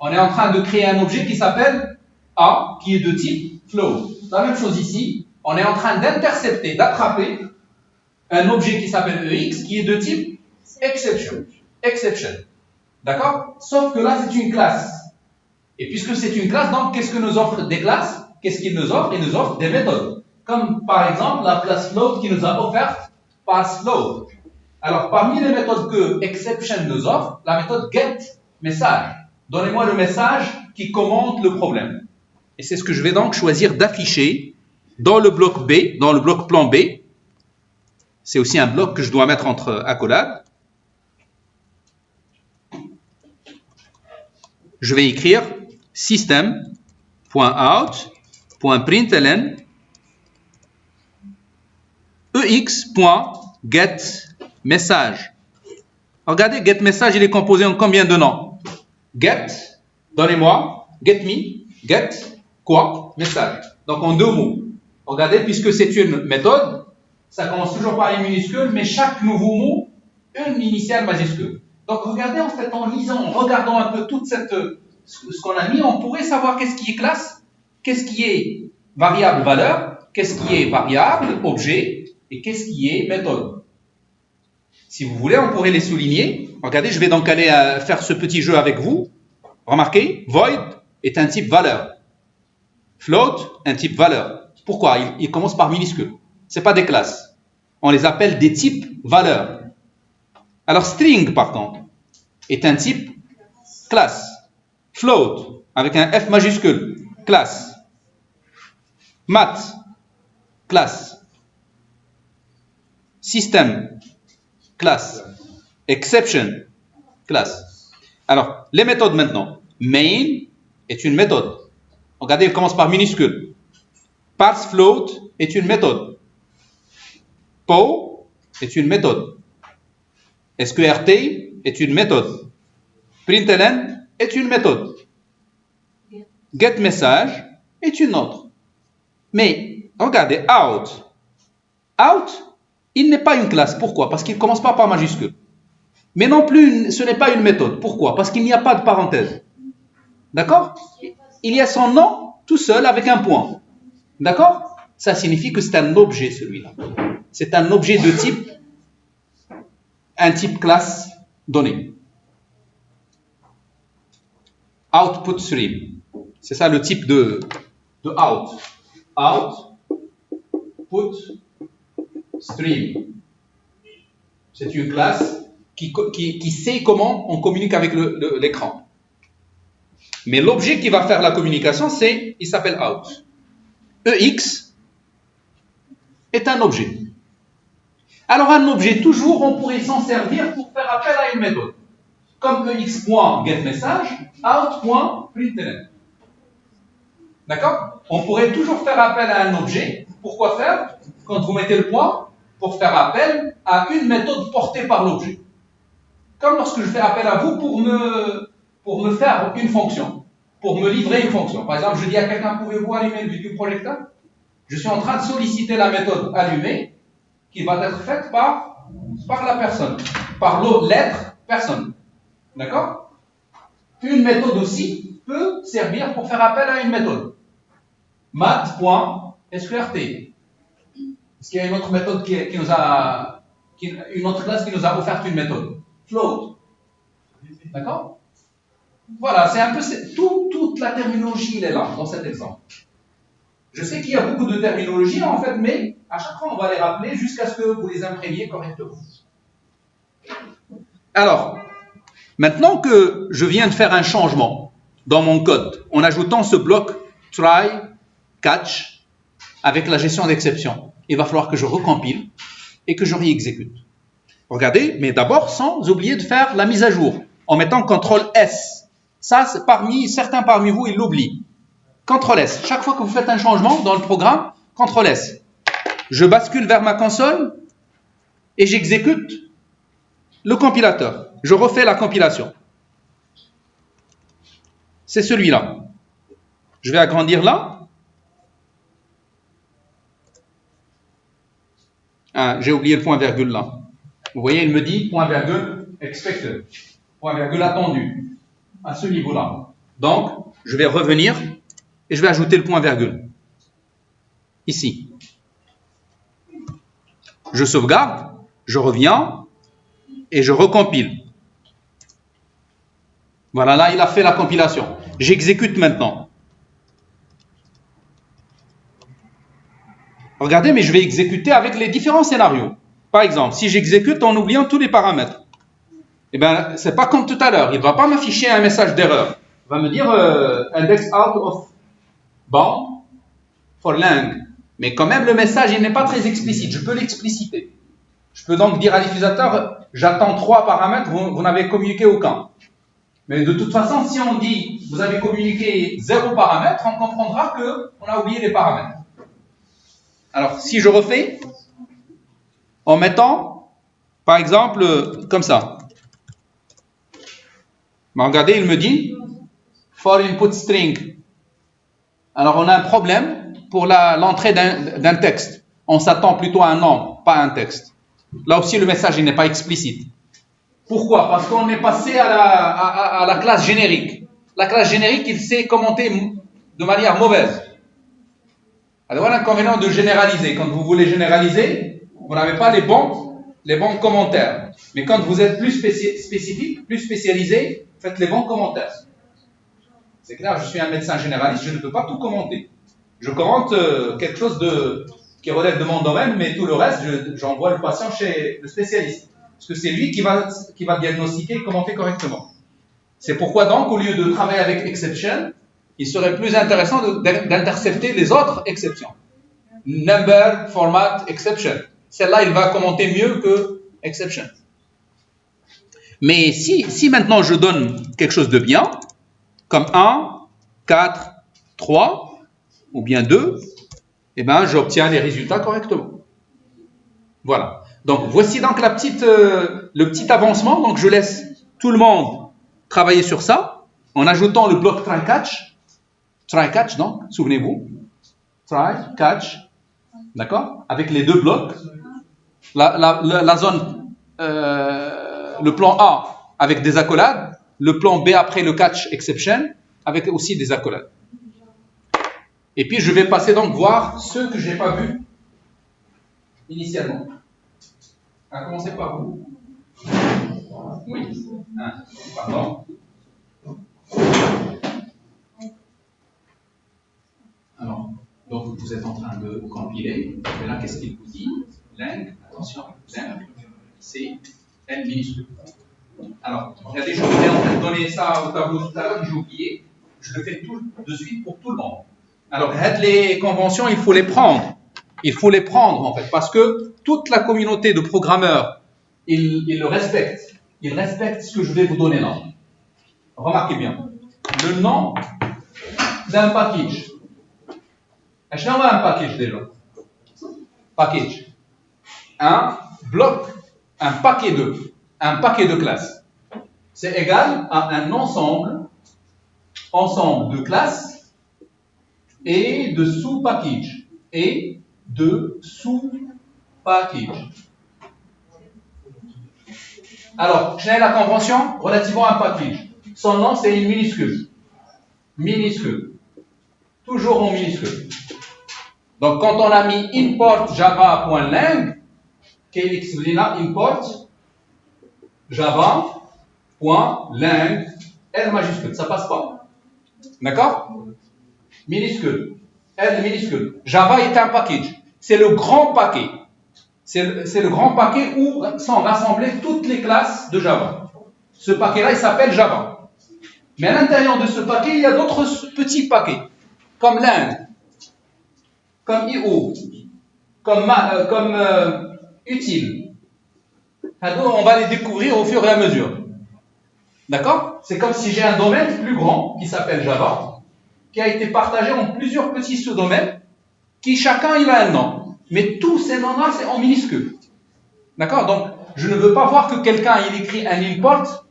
On est en train de créer un objet qui s'appelle A, qui est de type float. La même chose ici. On est en train d'intercepter, d'attraper un objet qui s'appelle EX, qui est de type exception. D'accord? Sauf que là, c'est une classe. Et puisque c'est une classe, donc, qu'est-ce que nous offrent des classes? Qu'est-ce qu'ils nous offrent? Ils nous offrent des méthodes. Comme, par exemple, la classe float qui nous a offert passFloat. Alors, parmi les méthodes que exception nous offre, la méthode getMessage. Donnez-moi le message qui commente le problème. Et c'est ce que je vais donc choisir d'afficher dans le bloc B, dans le bloc plan B. C'est aussi un bloc que je dois mettre entre accolades. je vais écrire system.out.println ex.getMessage. Regardez, getMessage, il est composé en combien de noms? Get, donnez-moi, getMe, get, quoi? Message. Donc en 2 mots. Regardez, puisque c'est une méthode, ça commence toujours par une minuscule, mais chaque nouveau mot, une initiale majuscule. Donc regardez, en fait, en lisant, en regardant un peu toute ce qu'on a mis, on pourrait savoir qu'est-ce qui est classe, qu'est-ce qui est variable valeur, qu'est-ce qui est variable objet, et qu'est-ce qui est méthode. Si vous voulez, on pourrait les souligner. Regardez, je vais donc aller faire ce petit jeu avec vous. Remarquez, void est un type valeur. Float, un type valeur. Pourquoi? Il commence par minuscule. Ce n'est pas des classes. On les appelle des types valeurs. Alors, string, par contre, est un type classe. Float, avec un F majuscule, classe. Math, classe. System, classe. Exception, classe. Alors, les méthodes maintenant. Main est une méthode. Regardez, elle commence par minuscule. Parse float est une méthode. Po est une méthode. SQRT est une méthode. Println est une méthode. GetMessage est une autre. Mais, regardez, out. Out, il n'est pas une classe. Pourquoi? Parce qu'il ne commence pas par majuscule. Mais non plus, ce n'est pas une méthode. Pourquoi? Parce qu'il n'y a pas de parenthèse. D'accord? Il y a son nom tout seul avec un point. D'accord? Ça signifie que c'est un objet, celui-là. C'est un objet de type, un type classe donné. Output stream. C'est ça le type de out. Output stream. C'est une classe qui sait comment on communique avec l'écran. Mais l'objet qui va faire la communication, il s'appelle out. EX est un objet. Alors un objet, toujours, on pourrait s'en servir pour faire appel à une méthode. Comme ex.getMessage, out.println. D'accord? On pourrait toujours faire appel à un objet. Pourquoi faire? Quand vous mettez le point, pour faire appel à une méthode portée par l'objet. Comme lorsque je fais appel à vous pour me faire une fonction, pour me livrer une fonction. Par exemple, je dis à quelqu'un, pouvez-vous allumer le vidéoprojecteur? Je suis en train de solliciter la méthode allumer, qui va être faite par la personne, par l'être personne. D'accord? Une méthode aussi peut servir pour faire appel à une méthode. Math.sqrt. Est-ce qu'il y a une autre méthode une autre classe qui nous a offert une méthode? Float. D'accord? Voilà, c'est un peu toute la terminologie, elle est là, dans cet exemple. Je sais qu'il y a beaucoup de terminologies en fait, mais à chaque fois on va les rappeler jusqu'à ce que vous les imprégniez correctement. Alors, maintenant que je viens de faire un changement dans mon code, en ajoutant ce bloc try, catch, avec la gestion d'exception, il va falloir que je recompile et que je réexécute. Regardez, mais d'abord sans oublier de faire la mise à jour, en mettant CTRL S. Ça, certains parmi vous, ils l'oublient. CTRL S. Chaque fois que vous faites un changement dans le programme, CTRL S. Je bascule vers ma console et j'exécute le compilateur. Je refais la compilation. C'est celui-là. Je vais agrandir là. Ah, j'ai oublié le point virgule là. Vous voyez, il me dit point virgule expected. Point virgule attendu. À ce niveau-là. Donc, je vais revenir et je vais ajouter le point virgule. Ici. Je sauvegarde, je reviens et je recompile. Voilà, là, il a fait la compilation. J'exécute maintenant. Regardez, mais je vais exécuter avec les différents scénarios. Par exemple, si j'exécute en oubliant tous les paramètres, eh bien, c'est pas comme tout à l'heure. Il ne va pas m'afficher un message d'erreur. Il va me dire index out of bound for lang. Mais quand même, le message, il n'est pas très explicite. Je peux l'expliciter. Je peux donc dire à l'utilisateur, j'attends 3 paramètres, vous n'avez communiqué aucun. Mais de toute façon, si on dit vous avez communiqué 0 paramètres, on comprendra qu'on a oublié les paramètres. Alors, si je refais, en mettant, par exemple, comme ça. Mais regardez, il me dit for input string. Alors, on a un problème pour l'entrée d'un texte. On s'attend plutôt à un nombre, pas à un texte. Là aussi, le message n'est pas explicite. Pourquoi? Parce qu'on est passé à la classe générique. La classe générique, il sait commenter de manière mauvaise. Alors, voilà l'inconvénient de généraliser. Quand vous voulez généraliser, vous n'avez pas les bons commentaires. Mais quand vous êtes plus spécifique, plus spécialisé, faites les bons commentaires. C'est clair, je suis un médecin généraliste, je ne peux pas tout commenter. Je commente quelque chose qui relève de mon domaine, mais tout le reste, j'envoie le patient chez le spécialiste. Parce que c'est lui qui va diagnostiquer et commenter correctement. C'est pourquoi donc, au lieu de travailler avec exception, il serait plus intéressant d'intercepter les autres exceptions. Number, format, exception. Celle-là, il va commenter mieux que exception. Mais si maintenant je donne quelque chose de bien, comme 1, 4, 3, ou bien 2, eh bien, j'obtiens les résultats correctement. Voilà. Donc, voici donc le petit avancement. Donc, je laisse tout le monde travailler sur ça, en ajoutant le bloc try-catch. Try-catch, donc, souvenez-vous. Try-catch. D'accord? Avec les deux blocs. La zone, le plan A avec des accolades, le plan B après le catch exception, avec aussi des accolades. Et puis, je vais passer donc voir ceux que je n'ai pas vus initialement. À commencer par vous. Oui. Pardon. Alors, donc vous êtes en train de compiler. Et là, qu'est-ce qu'il vous dit? Lang, attention, lang, c'est L minuscule. Alors, regardez, je vous ai en fait donné ça au tableau tout à l'heure, j'ai oublié. Je le fais tout de suite pour tout le monde. Alors, les conventions, il faut les prendre. Il faut les prendre, en fait, parce que toute la communauté de programmeurs, ils le respectent. Ils respectent ce que je vais vous donner là. Remarquez bien. Le nom d'un package. Je n'ai pas un package déjà. Package. Un bloc, un paquet de classes. C'est égal à un ensemble de classes et de sous-packages. Et de sous-package. Alors, je n'ai la convention relativement à un package. Son nom, c'est une minuscule. Minuscule. Toujours en minuscule. Donc, quand on a mis import java.lang, KLX import java.lang, L majuscule, ça passe pas. D'accord? Minuscule. L minuscule. Java est un package. C'est le grand paquet. C'est le grand paquet où sont rassemblées toutes les classes de Java. Ce paquet-là, il s'appelle Java. Mais à l'intérieur de ce paquet, il y a d'autres petits paquets. Comme lang, comme io, comme utile. Alors, on va les découvrir au fur et à mesure. D'accord? C'est comme si j'ai un domaine plus grand qui s'appelle Java, qui a été partagé en plusieurs petits sous-domaines, qui chacun il a un nom. Mais tous ces noms-là, c'est en minuscule. D'accord? Donc, je ne veux pas voir que quelqu'un il écrit un import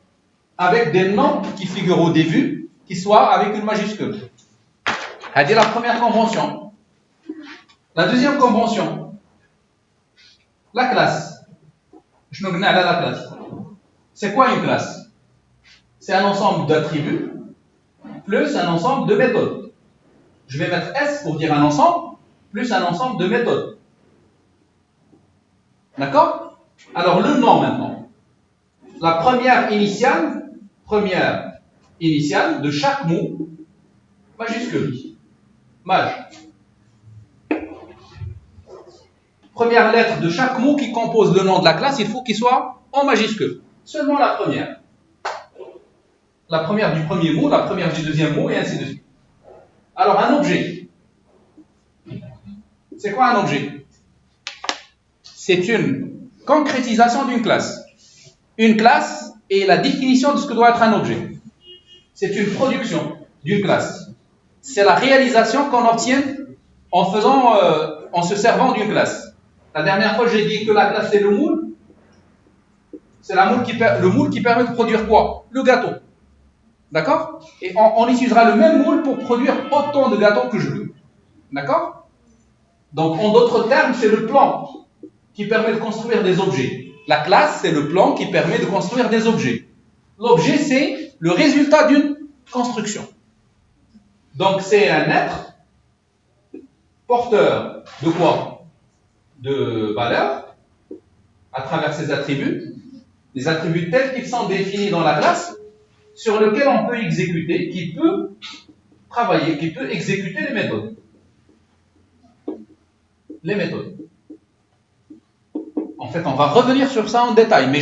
avec des noms qui figurent au début, qui soient avec une majuscule. C'est la première convention. La deuxième convention, la classe. Je ne connais pas la classe. C'est quoi une classe? C'est un ensemble d'attributs plus un ensemble de méthodes. Je vais mettre S pour dire un ensemble, plus un ensemble de méthodes. D'accord? Alors, le nom maintenant. La première initiale de chaque mot, majuscule. Maj. Première lettre de chaque mot qui compose le nom de la classe, il faut qu'il soit en majuscule. Seulement la première. La première du premier mot, la première du deuxième mot, et ainsi de suite. Alors, un objet. C'est quoi un objet? C'est une concrétisation d'une classe. Une classe est la définition de ce que doit être un objet. c'est une production d'une classe. C'est la réalisation qu'on obtient en se servant d'une classe. La dernière fois, j'ai dit que la classe, c'est le moule. C'est le moule qui permet de produire quoi? Le gâteau. D'accord? Et on utilisera le même moule pour produire autant de gâteaux que je veux. D'accord? Donc, en d'autres termes, c'est le plan qui permet de construire des objets. La classe, c'est le plan qui permet de construire des objets. L'objet, c'est le résultat d'une construction. Donc, c'est un être porteur de quoi? De valeurs à travers ses attributs, des attributs tels qu'ils sont définis dans la classe, sur lesquels on peut exécuter, qui peut travailler, qui peut exécuter les méthodes. Les méthodes. En fait, on va revenir sur ça en détail, mais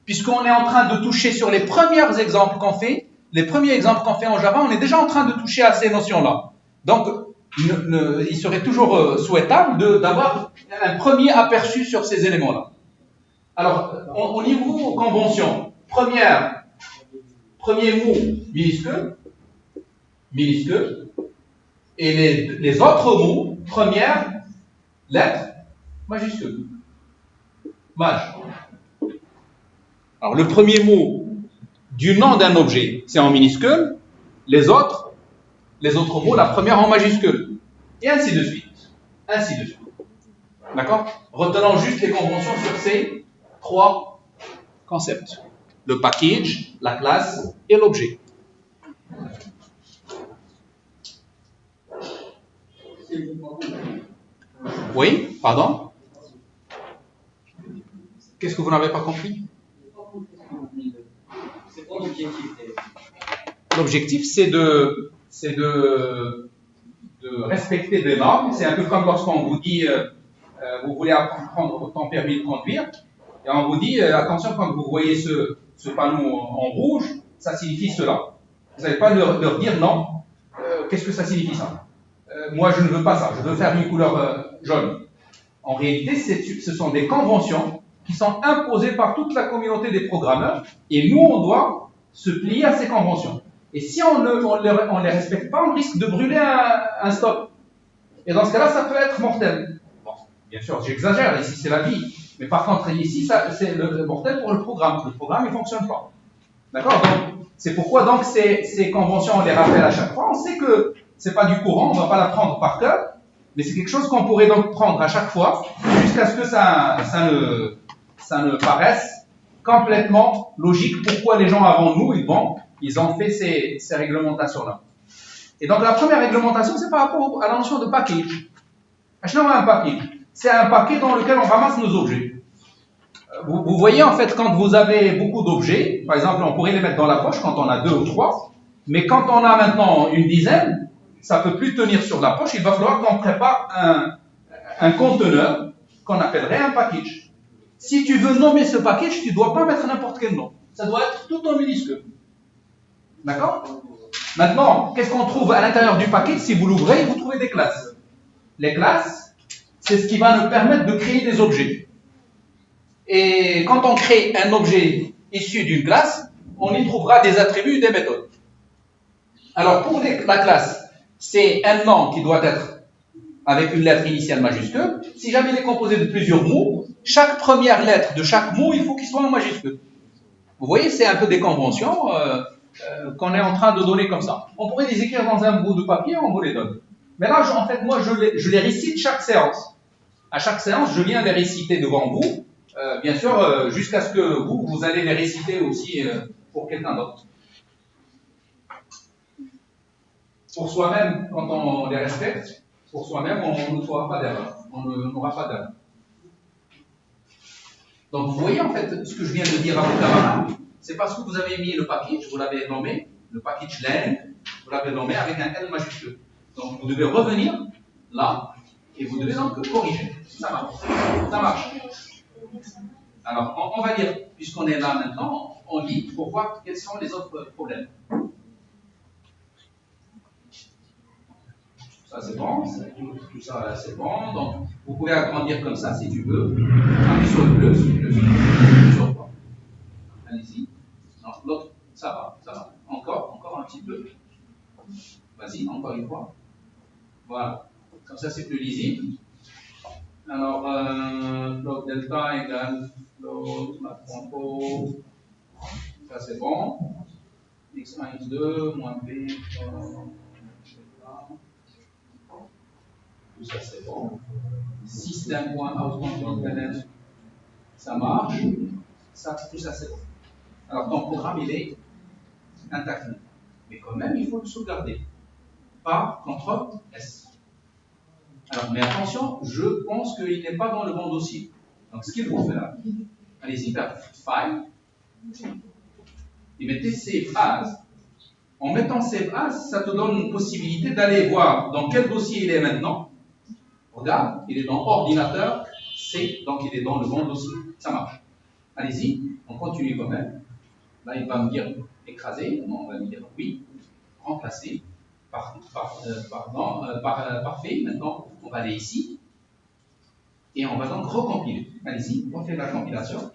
puisqu'on est en train de toucher sur les premiers exemples qu'on fait, en Java, on est déjà en train de toucher à ces notions-là. Donc, il serait toujours souhaitable d'avoir un premier aperçu sur ces éléments-là. Alors, au niveau convention, premier mot minuscule, et les autres mots, première lettre majuscule. Maj. Alors, le premier mot du nom d'un objet, c'est en minuscule, les autres mots, la première en majuscule, et ainsi de suite. D'accord? Retenons juste les conventions sur ces trois concepts. Le package, la classe et l'objet. Oui, pardon? Qu'est-ce que vous n'avez pas compris? C'est quoi l'objectif? L'objectif, c'est de respecter des normes. C'est un peu comme lorsqu'on vous dit, vous voulez prendre ton permis de conduire, et on vous dit, attention, quand vous voyez ce panneau en rouge, ça signifie cela. Vous n'allez pas leur dire non. Qu'est-ce que ça signifie ça? Moi, je ne veux pas ça. Je veux faire une couleur jaune. En réalité, ce sont des conventions qui sont imposées par toute la communauté des programmeurs, et nous, on doit se plier à ces conventions. Et si on ne les respecte pas, on risque de brûler un stop. Et dans ce cas-là, ça peut être mortel. Bon, bien sûr, j'exagère, ici c'est la vie. Mais par contre, ici, c'est le mortel pour le programme. Le programme, il ne fonctionne pas. D'accord? Donc, c'est pourquoi donc ces conventions, on les rappelle à chaque fois. On sait que ce n'est pas du courant, on ne va pas l'apprendre par cœur, mais c'est quelque chose qu'on pourrait donc prendre à chaque fois, jusqu'à ce que ça ne paraisse complètement logique. Pourquoi les gens avant nous, ils ont fait ces réglementations-là. Et donc la première réglementation, c'est par rapport à la notion de package. Un package, c'est un paquet dans lequel on ramasse nos objets. Vous voyez en fait, quand vous avez beaucoup d'objets, par exemple, on pourrait les mettre dans la poche quand on a 2 ou 3, mais quand on a maintenant une dizaine, ça ne peut plus tenir sur la poche, il va falloir qu'on prépare un conteneur qu'on appellerait un package. Si tu veux nommer ce package, tu ne dois pas mettre n'importe quel nom. Ça doit être tout en minuscule. D'accord? Maintenant, qu'est-ce qu'on trouve à l'intérieur du package? Si vous l'ouvrez, vous trouvez des classes. Les classes, c'est ce qui va nous permettre de créer des objets. Et quand on crée un objet issu d'une classe, on y trouvera des attributs et des méthodes. Alors, pour la classe, c'est un nom qui doit être avec une lettre initiale majuscule. Si jamais il est composé de plusieurs mots, chaque première lettre de chaque mot, il faut qu'il soit en majuscule. Vous voyez, c'est un peu des conventions qu'on est en train de donner comme ça. On pourrait les écrire dans un bout de papier, on vous les donne. Mais là, en fait, moi, je les récite chaque séance. À chaque séance, je viens les réciter devant vous, bien sûr, jusqu'à ce que vous allez les réciter aussi pour quelqu'un d'autre. Pour soi-même, quand on les respecte, pour soi-même, on ne fera pas d'erreur. On n'aura pas d'erreur. Donc, vous voyez, en fait, ce que je viens de dire à vos camarades, c'est parce que vous avez mis le package, vous l'avez nommé, le package lang, vous l'avez nommé avec un L majuscule. Donc, vous devez revenir là, et vous devez donc corriger. Ça marche. Ça marche. Alors, on va dire, puisqu'on est là maintenant, on lit pour voir quels sont les autres problèmes. Ça c'est bon, tout ça c'est bon, donc vous pouvez agrandir comme ça si tu veux. Appuie sur le bleu, sur quoi? Allez-y. Non, l'autre, ça va. Encore un petit bleu. Vas-y, encore une fois. Voilà. Comme ça, c'est plus lisible. Alors, float delta égale float compo. Ça, c'est bon. X1, X2, moins B. Tout ça, c'est bon. Système.out.println, ça marche. Ça, tout ça, c'est bon. Alors, ton programme, il est intact. Mais quand même, il faut le sauvegarder. Par CTRL S. Alors, mais attention, je pense qu'il n'est pas dans le bon dossier. Donc, ce qu'il faut faire, allez-y vers File, et mettez Save As. En mettant Save As, ça te donne une possibilité d'aller voir dans quel dossier il est maintenant. Regarde, il est dans Ordinateur, C, donc il est dans le bon dossier. Ça marche. Allez-y, on continue quand même. Là, il va me dire écraser, on va me dire oui, remplacer. Parfait. Maintenant, on va aller ici et on va donc recompiler. Allez-y, on fait la compilation.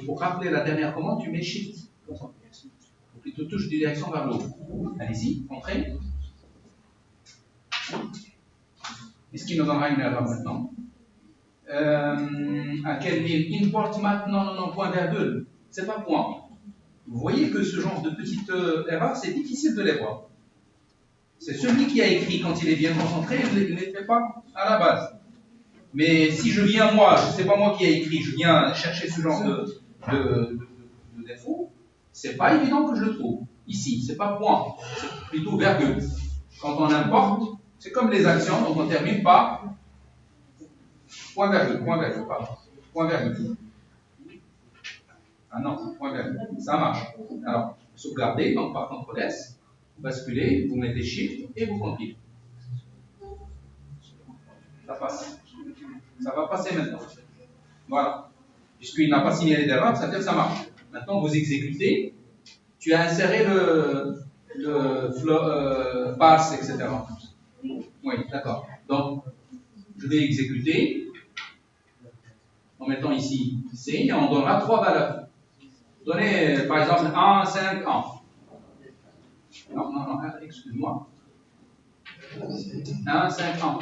Pour rappeler la dernière commande, tu mets Shift. Ou plutôt touche de direction vers le haut. Allez-y, entrez. Est-ce qu'il nous donnera une erreur maintenant? À quelle ligne? Import maintenant, non, point virgule. C'est pas point. Vous voyez que ce genre de petites erreurs, c'est difficile de les voir. C'est celui qui a écrit quand il est bien concentré, il ne les fait pas à la base. Mais si je viens, moi, ce n'est pas moi qui ai écrit, je viens chercher ce genre de défaut, c'est pas évident que je le trouve. Ici, c'est pas point, c'est plutôt virgule. Quand on importe, c'est comme les actions, donc on termine par point virgule, pardon, point virgule. Ah non, point virgule, ça marche. Alors, sauvegardez, donc par CTRL S, vous basculez, vous mettez Shift et vous compilez. Ça passe. Ça va passer maintenant. Voilà. Puisqu'il n'a pas signalé d'erreur, ça veut dire que ça marche. Maintenant, vous exécutez. Tu as inséré le parse, etc. Oui, d'accord. Donc, je vais exécuter en mettant ici C et on donnera 3 valeurs. Donnez, par exemple, 1, 5, 1. Non, excuse-moi. 1, 5, 1.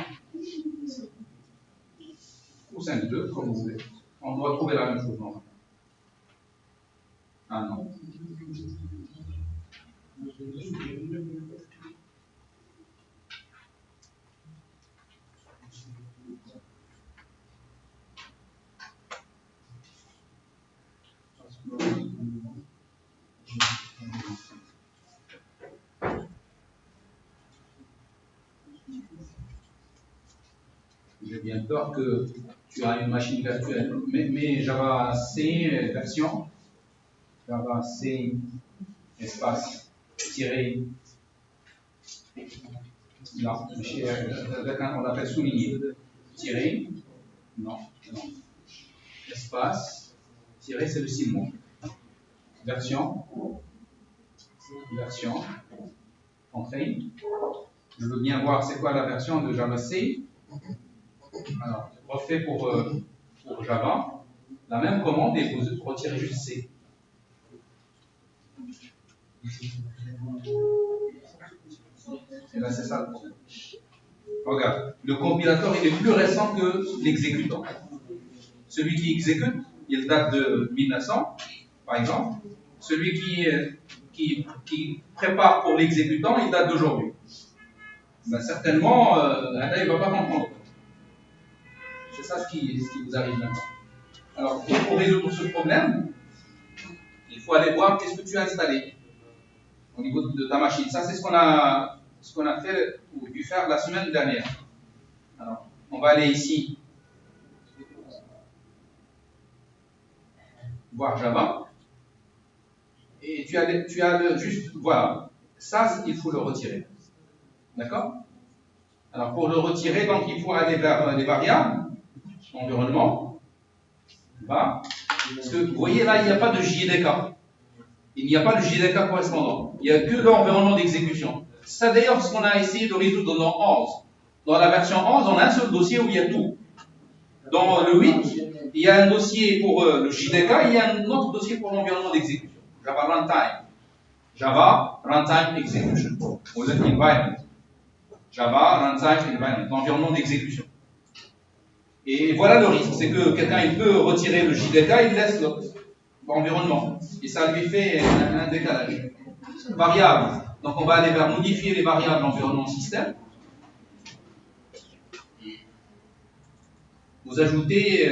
Ou 5, 2, comme vous voulez. On doit trouver la même chose, non? Ah non. J'ai bien peur que tu as une machine virtuelle. Mais Java C version, Java C espace tiré. Non, on l'appelle souligné. Tiré. Non. Espace. Tiré, c'est le signe. Version. Entrée. Je veux bien voir c'est quoi la version de Java C. Alors, refait pour Java, la même commande et vous retirez juste C. Et là, c'est ça le problème. Regarde, le compilateur il est plus récent que l'exécutant. Celui qui exécute, il date de 1900, par exemple. Celui qui prépare pour l'exécutant, il date d'aujourd'hui. Ben, certainement, là, il ne va pas comprendre. C'est ça ce qui vous arrive maintenant. Alors, pour résoudre ce problème, il faut aller voir qu'est-ce que tu as installé au niveau de ta machine. Ça, c'est ce qu'on a fait ou dû faire la semaine dernière. Alors, on va aller ici, voir Java, et tu as juste, voilà, ça, il faut le retirer. D'accord? Alors, pour le retirer, donc, il faut aller vers les variables, environnement, là, parce que vous voyez là, il n'y a pas de JDK. Il n'y a pas de JDK correspondant. Il n'y a que l'environnement d'exécution. C'est d'ailleurs ce qu'on a essayé de résoudre dans 11. Dans la version 11, on a un seul dossier où il y a tout. Dans le 8, il y a un dossier pour le JDK, il y a un autre dossier pour l'environnement d'exécution. Java Runtime. Java Runtime Execution, ou l'environment. Java Runtime Environment, l'environnement d'exécution. Et voilà le risque, c'est que quelqu'un il peut retirer le JDK, il laisse l'environnement. Et ça lui fait un décalage. Variable. Donc on va aller vers modifier les variables d'environnement système. Vous ajoutez,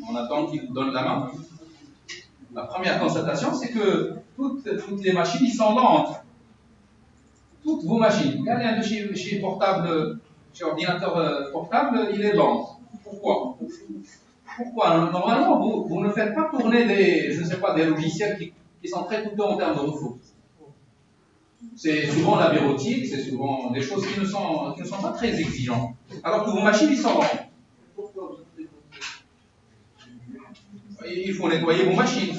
on attend qu'il vous donne la main. La première constatation, c'est que toutes les machines, ils sont lentes. Toutes vos machines. Regardez un de chez portable, chez ordinateur portable, il est lent. Pourquoi? Pourquoi? Normalement, vous ne faites pas tourner des logiciels qui sont très coûteux en termes de ressources. C'est souvent la bureautique, c'est souvent des choses qui ne sont pas très exigeantes. Alors que vos machines, ils sont lentes. Il faut nettoyer vos machines.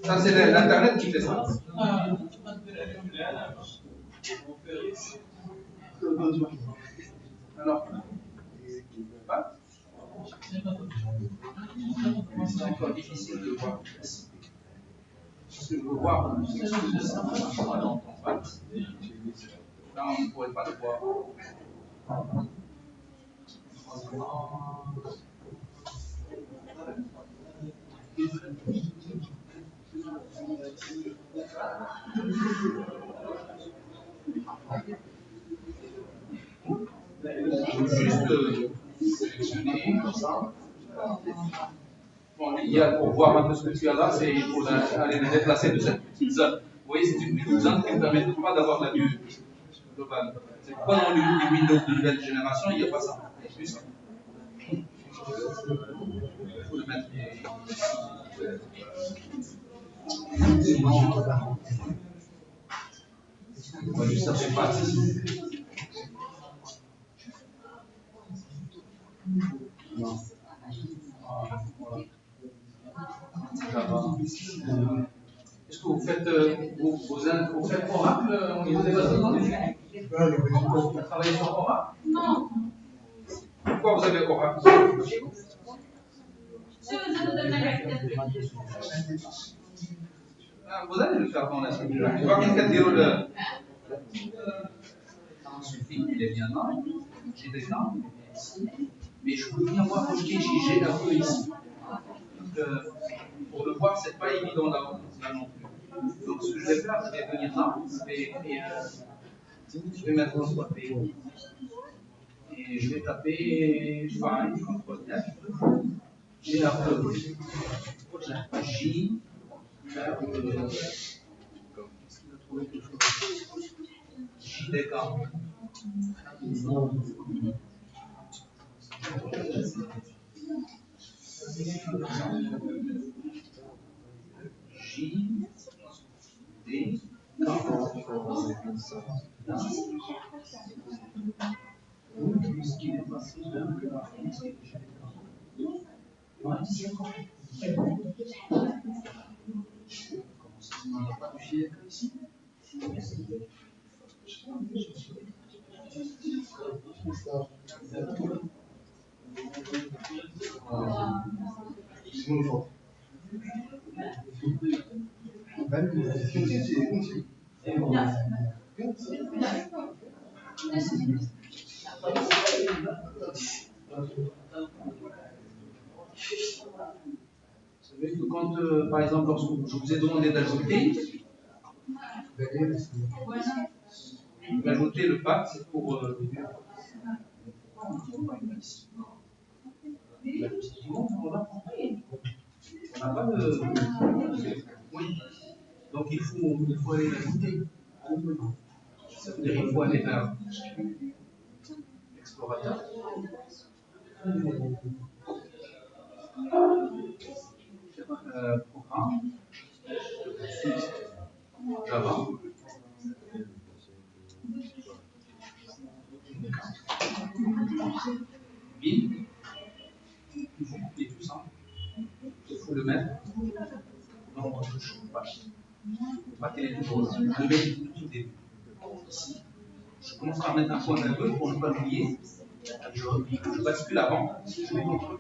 Ça, c'est l'Internet qui fait ça. Alors, c'est encore difficile de voir. Si je veux voir, c'est ça dans ton patte. Là, on ne pourrait pas le voir. Juste sélectionner comme ça. Bon, l'idéal pour voir un peu ce que tu as là, c'est pour aller le déplacer de cette petite zone. Vous voyez, c'est une petite zone qui ne permet pas d'avoir la vue globale. C'est pourquoi dans les Windows de nouvelle génération, il n'y a pas ça. Il n'y a plus ça. Il faut le mettre on va juste chercher pas ici. Non. Est-ce que vous faites vous faites Oracle au niveau des bases de données? Vous travaillez sur Oracle? Non. Pourquoi vous avez Oracle? Vous allez le faire dans la suite. Tu vois quelqu'un dire le. Il est bien là, j'ai des là, mais je peux bien voir projeter chez GRE ici. Donc, pour le voir, c'est pas évident là non plus. Donc, ce que je vais faire, je vais venir là, je vais mettre un soit P. Et je vais taper Find, CTRL F, GRE, J, RE. Est-ce qu'il a trouvé quelque chose? JDK. J, D, ce qui est passé de la France et on n'a pas de filet ici. Vous savez que quand, par exemple, lorsque je vous ai demandé d'ajouter, le pack, c'est pour. On n'a pas de. Oui. Donc il faut aller l'ajouter. Ça veut dire qu'il faut aller vers l'explorateur. Programme. Java. Bin. Il faut copier tout ça. Il faut le mettre dans votre page. Pas toujours là. Je le mets tout au début. Ici. Je commence par mettre un point virgule pour ne pas l'oublier. Je bascule avant. Je mets CTRL.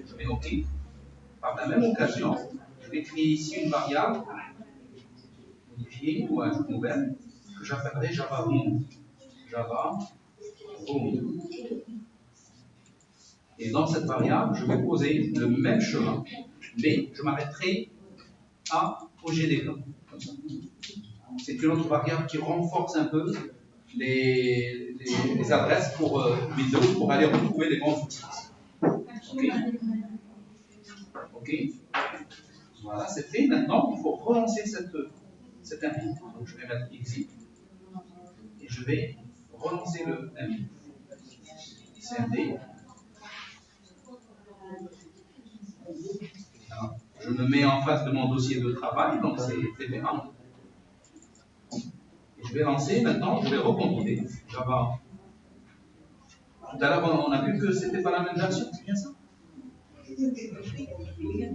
Je mets OK. Par la même occasion, je vais créer ici une variable modifiée ou ajout nouvelle que j'appellerai Java Room. Java Room. Et dans cette variable, je vais poser le même chemin, mais je m'arrêterai au GDK. C'est une autre variable qui renforce un peu les adresses pour Windows pour aller retrouver les bons outils. Ok. Ok. Voilà, c'est fait. Maintenant, il faut relancer cette input. Donc, je vais mettre exit et je vais relancer le input. CMD. Alors, je me mets en face de mon dossier de travail, donc c'est TP1. Et je vais lancer maintenant, je vais recompiler Java. Tout à l'heure, on a vu que ce n'était pas la même version, c'est bien ça?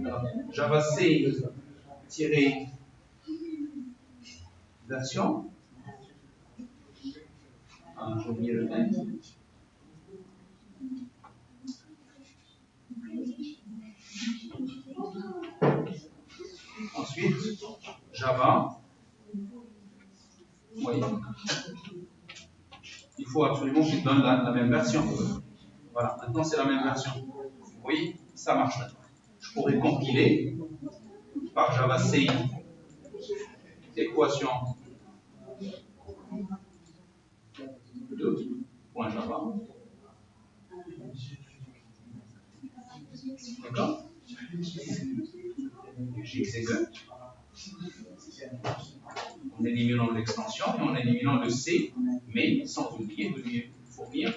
Alors, Java C-version. Ah, j'ai oublié le texte. Ensuite, Java. Oui. Il faut absolument qu'il donne la même version. Voilà, maintenant c'est la même version. Vous voyez, ça marche maintenant. Je pourrais compiler par Java C équation de .java. D'accord? J'exécute. En éliminant l'extension et en éliminant le C, mais sans oublier de lui fournir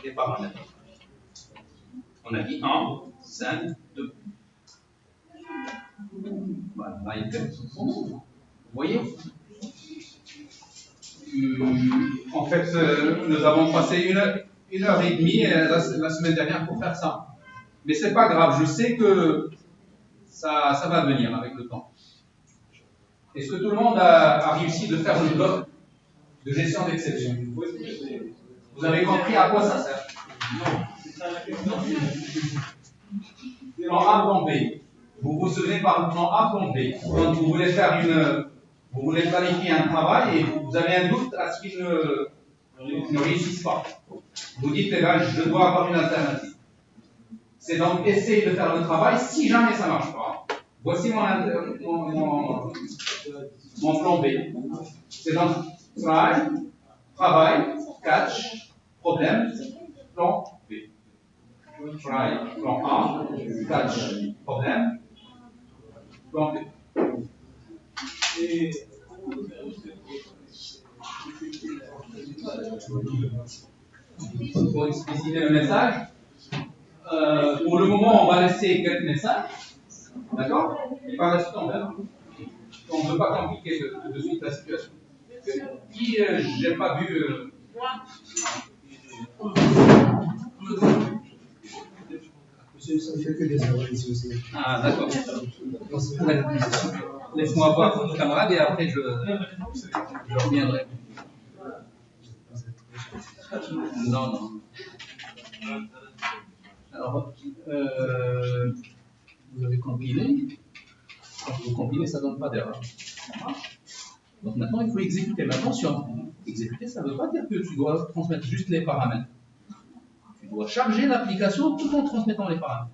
des paramètres. On a dit 1, 5, 2. Voilà, là, il fait. Vous voyez? En fait, nous avons passé une heure et demie la semaine dernière pour faire ça. Mais c'est pas grave, je sais que ça va venir avec le temps. Est-ce que tout le monde a réussi de faire le bloc de gestion d'exception? Vous avez compris à quoi ça sert? Non. Plan A, plan B. Vous vous souvenez par plan A, plan B. Quand vous voulez vous voulez planifier un travail et vous avez un doute à ce qu'il ne réussisse pas. Vous dites, eh ben, je dois avoir une alternative. C'est donc essayer de faire le travail si jamais ça ne marche pas. Voici mon plan B. C'est donc try, travail, catch, problème, plan B. Try, plan A, catch, problème, plan B. Pour expliciter le message, pour le moment, on va laisser quelques messages. D'accord? Et par la suite, on verra. On ne veut pas compliquer de suite la situation. Qui, j'ai pas vu. Monsieur, ça ne fait que des erreurs ici aussi. Ah, d'accord. Laisse-moi voir nos camarades et après je reviendrai. Non. Alors, vous avez compilé. Quand vous compilez, ça ne donne pas d'erreur. Donc maintenant, il faut exécuter. Mais attention, exécuter, ça ne veut pas dire que tu dois transmettre juste les paramètres. Tu dois charger l'application tout en transmettant les paramètres.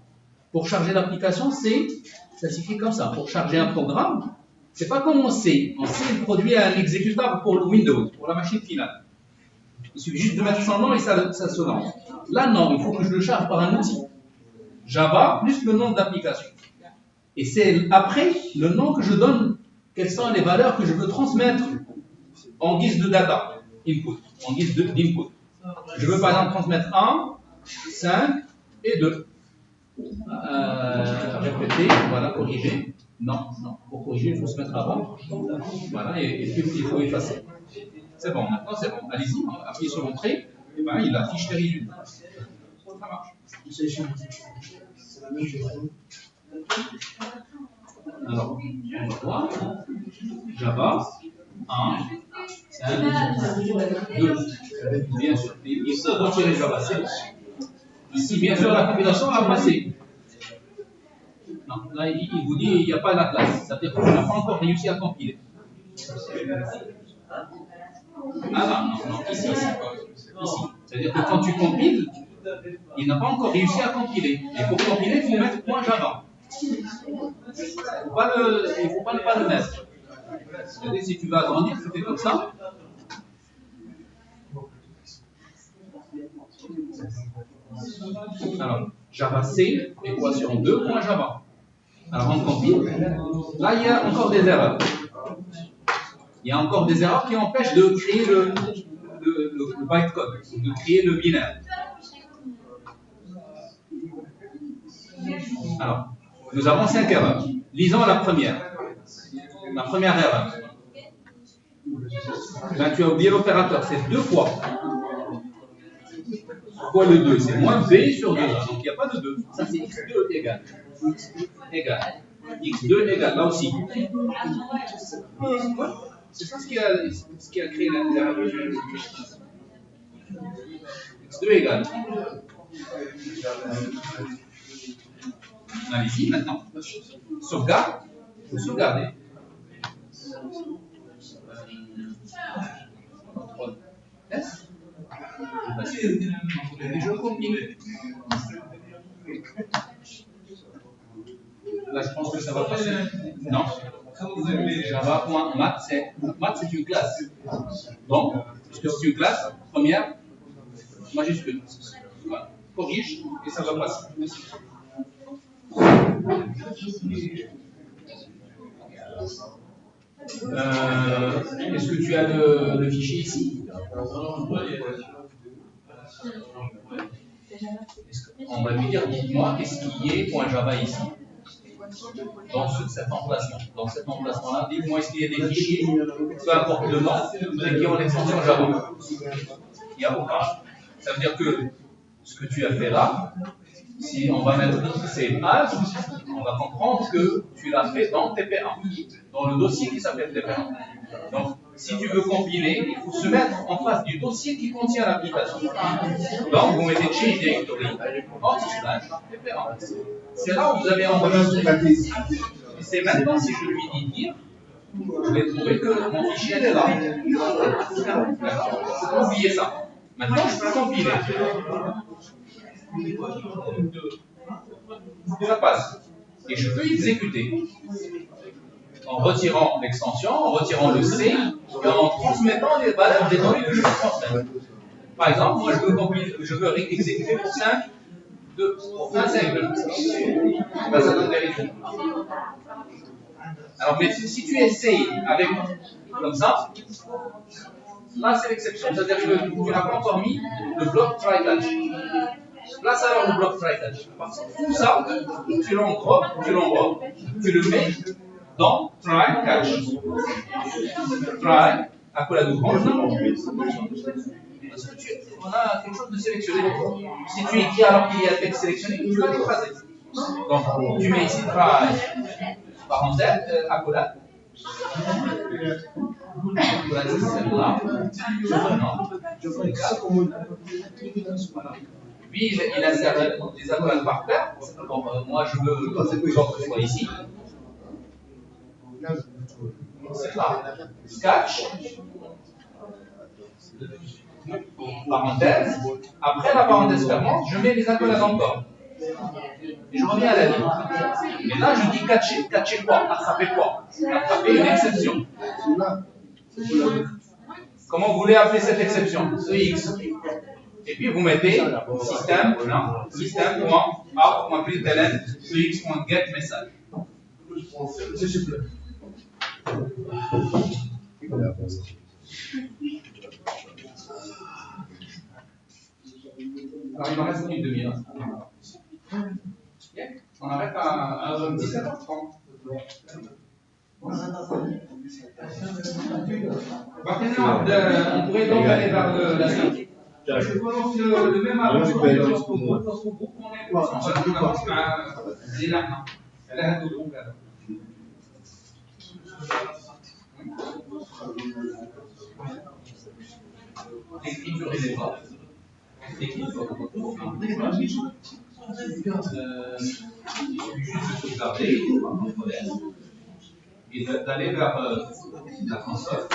Pour charger l'application, ça s'écrit comme ça. Pour charger un programme, c'est pas comme en C. En C, il produit un exécutable pour le Windows, pour la machine finale. Il suffit juste de mettre son nom et ça se lance. Là, non, il faut que je le charge par un outil. Java plus le nom de l'application. Et c'est après le nom que je donne, quelles sont les valeurs que je veux transmettre en guise de data, input, en guise d'input. Je veux par exemple transmettre 1, 5 et 2. Répéter, voilà, corriger. Non, pour corriger, il faut se mettre avant. Voilà, et puis il faut effacer. C'est bon, maintenant c'est bon. Allez-y, appuyez sur Entrée, et ben, il affiche les résultats. Ça marche. C'est la même chose. Alors, on va voir. Java, 1, 5, 2. Bien sûr. Il faut retirer Java C. Ici, bien sûr, la combinaison a passé. Non, là, il vous dit il n'y a pas la classe. C'est-à-dire que tu n'as pas encore réussi à compiler. Ah non, ici. C'est-à-dire que quand tu compiles, il n'a pas encore réussi à compiler. Et pour compiler, il faut mettre .java. Il ne faut pas ne pas le mettre. C'est-à-dire si tu veux agrandir, tu fais comme ça. Alors, Java C, équation 2.java. Alors on compile. Là, il y a encore des erreurs. Il y a encore des erreurs qui empêchent de créer le bytecode, de créer le binaire. Alors, nous avons 5 erreurs. Lisons la première. La première erreur. Ben, tu as oublié l'opérateur, c'est 2 fois. Pourquoi le 2? C'est moins b sur 2. Donc il n'y a pas de 2. Ça c'est x2 égale. X2 égale, là aussi. C'est ça ce qui a créé l'erreur. X2 égale. Allez-y maintenant. Sauvegarde. Il faut sauvegarder. S. Je compile. Là, je pense que ça va passer. Non. Java.mat, c'est une classe. Donc, puisque c'est une classe, première, majuscule. Voilà. Corrige et ça va passer. Est-ce que tu as le fichier ici? On va lui dire, dites-moi, qu'est-ce qui est .java ici? Dans cet emplacement. Dans cet emplacement-là, dites-moi, est-ce qu'il y a des fichiers, peu importe le nom, qui ont l'extension Java? Il n'y a aucun. Ça veut dire que ce que tu as fait là, si on va mettre ces pages, on va comprendre que tu l'as fait dans TP1, dans le dossier qui s'appelle TP1. Donc, si tu veux compiler, il faut se mettre en face du dossier qui contient l'application. Donc, vous mettez change directory, TP1. C'est là où vous avez enregistré. Et c'est maintenant, si je lui dis dire, je vais trouver que mon fichier est là. Il faut oublier ça. Maintenant, je peux compiler. Ça passe. Et je peux exécuter. En retirant l'extension, en retirant le C, et en transmettant les valeurs des données que je veux transmettre. Par exemple, moi je veux exécuter pour 5, pour 5, 2. Ben, ça donne vérifier. Alors, mais si tu essayes avec comme ça, là c'est l'exception. C'est-à-dire que tu n'as pas encore mis le bloc try catch. Place alors le bloc try catch. Parce que tout ça, tu l'envoies, tu le mets dans try catch. Try, à quoi la double? Parce que on a quelque chose de sélectionné. Si tu écris alors qu'il y a texte sélectionné, tu vas l'écraser. Donc, tu mets ici try, parenthèse, accolade. Accolade, c'est celle-là. Puis, il insère des accolades par paire. Donc, moi, je veux que l'autre soit ici. C'est là. Sketch. Parenthèse. Après la parenthèse fermante, je mets les accolades encore. Et je reviens à la ligne. Et là, je dis catcher quoi? Attraper quoi? Attraper une exception. Comment vous voulez appeler cette exception? EX. Et puis vous mettez system.out.println EX.get message. C'est super. Alors, il me reste une demi-heure. On arrête à 17h30. On pourrait donc aller vers la suite. Je prononce le même arrangement de notre groupe. On est commence par les larmes. L'écriture et les voix. L'écriture. Il suffit juste de sauvegarder. et d'aller vers la console,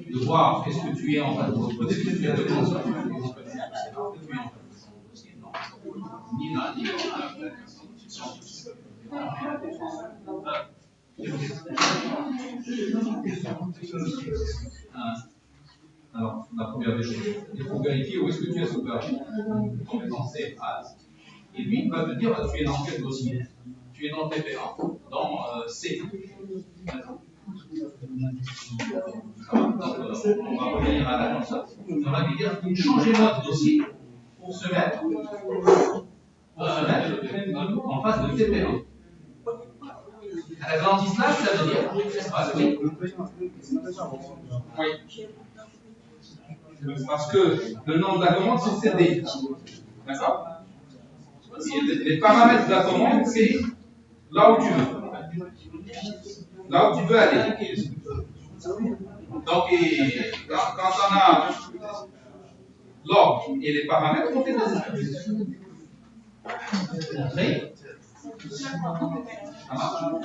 de voir est-ce que tu es en train de poser, est-ce que tu es de console, est-ce que tu es en train de son dossier, non. Ni l'un ni l'autre. Alors, la première des choses, il faut vérifier où est-ce que tu es sauvegarde. En mettant Save As. Et lui, il va te dire, tu es dans quel dossier? Tu es dans TP1, dans C. Donc, on va revenir à la console. On va lui dire, changez notre dossier pour se mettre en face de TP1. Avec l'anti-slash, ça veut dire espace. Oui. Parce que le nom de la commande, c'est CD. D'accord? Les paramètres de la commande, c'est là où tu veux. Là où tu veux aller. Donc, quand on a l'ordre et les paramètres, on fait des exercices. Montrer. Ça marche.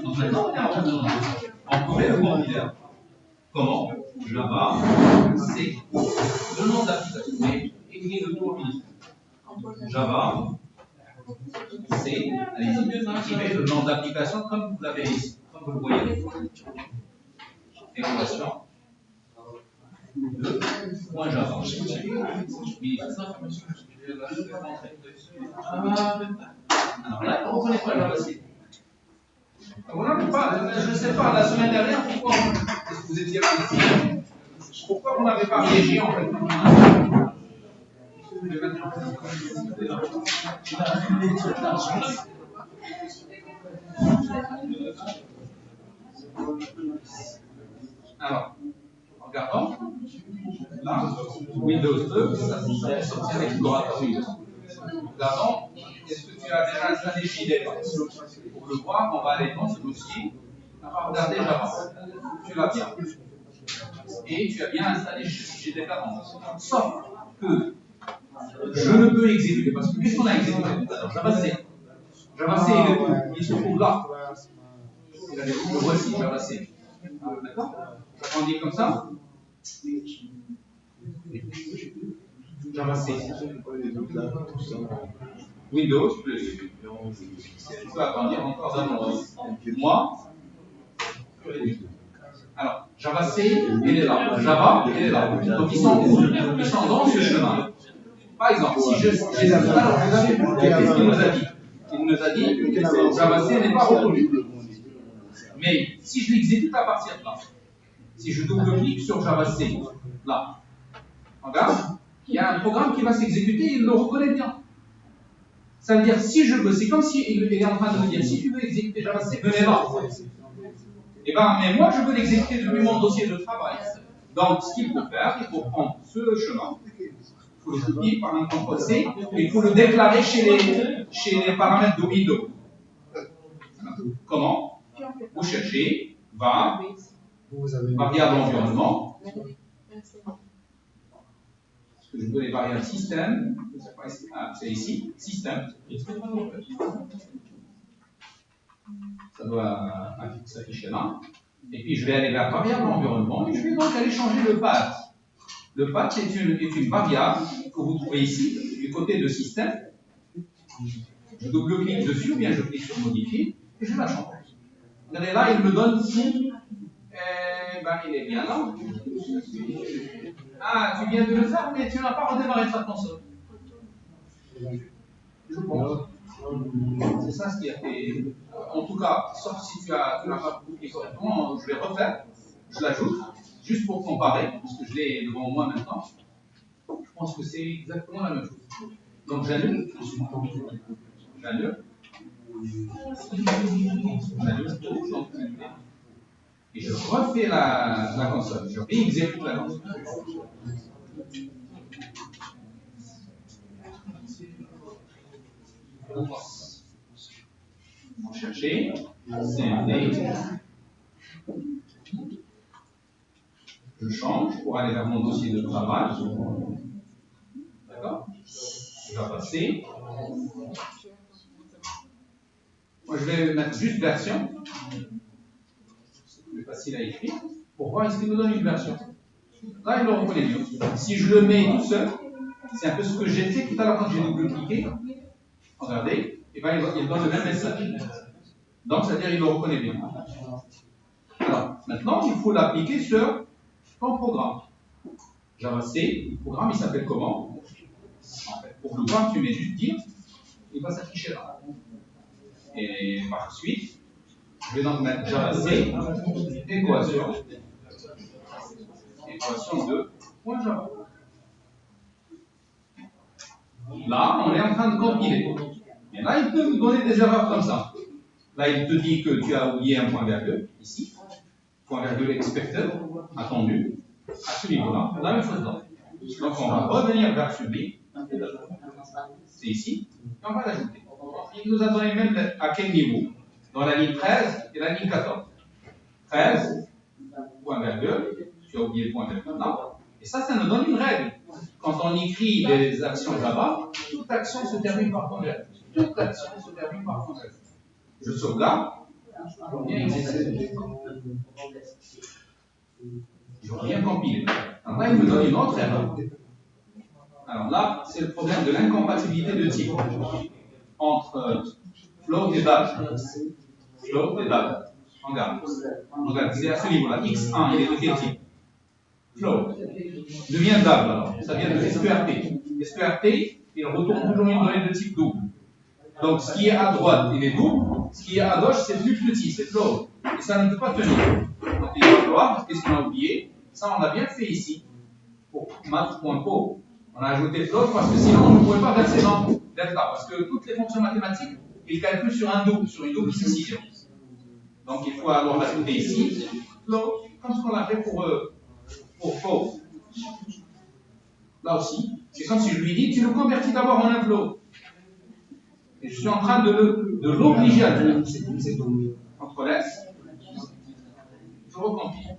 Donc maintenant, on est en train de trouver le formulaire. Comment? Java, c'est le nom d'application. Mais écrit le tout au ministère. Java, c'est, allez-y, écrivez le nom d'application comme vous l'avez ici, comme vous le voyez. Équation de point Java. Alors là, on ne reconnaît pas Java C. Je ne sais pas, la semaine dernière, pourquoi est-ce que vous étiez ici? Pourquoi vous n'avez pas réagi en fait? Alors, regardons. Là, Windows 2, ça va sortir l'explorateur Windows. Regardons, est-ce que tu as déjà installé JDK? Pour le voir, on va aller dans ce dossier. On va regarder Java. Tu l'as bien. Et tu as bien installé JDK en sauf que je ne peux exécuter, parce que qu'est-ce qu'on a exécuté tout à l'heure? Java C. Java C, il se trouve là. Le voici, Java C. D'accord? On dit comme ça. Java C. Windows plus. Tu peux agrandir encore d'un endroit. Moi. Alors, Java C, il est là. Java, il est là. Donc, ils sont où? Ils sont dans ce chemin. Par exemple, si je. Alors, vous avez vu, qu'est-ce qu'il nous a dit? Il nous a dit que Java C n'est pas reconnu. Mais si je l'exécute à partir de là, si je double-clique sur Java C, là, regarde, il y a un programme qui va s'exécuter, il le reconnaît bien. Ça veut dire, si je veux, c'est comme s'il est en train de me dire, si tu veux exécuter Java C, venez là. Eh bien, mais moi, je veux l'exécuter depuis mon dossier de travail. Donc, ce qu'il faut faire, il faut prendre ce chemin, il faut le copier par un contrôle C, et il faut le déclarer chez les paramètres de Windows. Comment? Vous cherchez, variable environnement. Parce que je veux les variables système. C'est ici, système. Ça doit s'afficher là. Et puis je vais aller vers variable environnement et je vais donc aller changer le path. Le path est une variable que vous trouvez ici, du côté de système. Je double-clique dessus ou bien je clique sur modifier et je la change. Regardez là, il me donne ici. Il est bien là. Ah, tu viens de le faire, mais tu n'as pas redémarré ta console. Je pense. C'est ça ce qui a fait. En tout cas, sauf si tu n'as pas bouclé correctement, je vais refaire. Je l'ajoute, juste pour comparer, parce que je l'ai devant moi maintenant. Je pense que c'est exactement la même chose. Donc j'annule. J'annule. Et je refais la console. Je réexécute la console. Chercher, CMD. Je change pour aller vers mon dossier de travail. D'accord? Je vais passer. Moi, je vais mettre juste version. facile à écrire, pour voir est-ce qu'il nous donne une version. Là, il le reconnaît bien. Si je le mets tout seul, c'est un peu ce que j'ai fait tout à l'heure quand j'ai double-cliqué. Regardez, et ben, il donne le même message. Donc, c'est-à-dire qu'il le reconnaît bien. Alors, maintenant, il faut l'appliquer sur ton programme. Java C, le programme, il s'appelle comment? En fait, pour le voir, tu mets juste dire, il va s'afficher là. Et par suite, je vais donc mettre Java C, équation de .java. Là, on est en train de compiler. Et là, il peut nous donner des erreurs comme ça. Là, il te dit que tu as oublié un point virgule, ici. Point virgule expected, attendu. À ce niveau-là, la même chose là. Donc, on va revenir vers celui. C'est ici. Et on va l'ajouter. Il nous a donné même à quel niveau? Dans la ligne 13 et la ligne 14. 13, point virgule. Tu as oublié le point virgule là. Et ça nous donne une règle. Quand on écrit des actions Java, toute action se termine par point virgule. Toute action se termine par point virgule. Je sauvegarde. Je reviens compiler. Alors là, il me donne une autre erreur. Alors là, c'est le problème de l'incompatibilité de type entre float et date. Float et date. Regarde, c'est à ce niveau-là. X1, il est de quel type? Float. Devient date alors. Ça vient de SQRT. SQRT, il retourne toujours une donnée de type double. Donc ce qui est à droite, il est double. Ce qui est à gauche, c'est plus petit, c'est float. Et ça ne peut pas tenir. Donc il va falloir, qu'est-ce qu'on a oublié? Ça, on l'a bien fait ici. Pour math.po. On a ajouté float parce que sinon, on ne pouvait pas verser dans delta. Parce que toutes les fonctions mathématiques, ils calculent sur un double, sur une double précision. Donc il faut alors l'ajouter ici. Float, comme ce qu'on a fait pour float. Là aussi, c'est comme si je lui dis, tu le convertis d'abord en un float. Et je suis en train de l'obliger à le faire. C'est tout. Entre S, je recompile.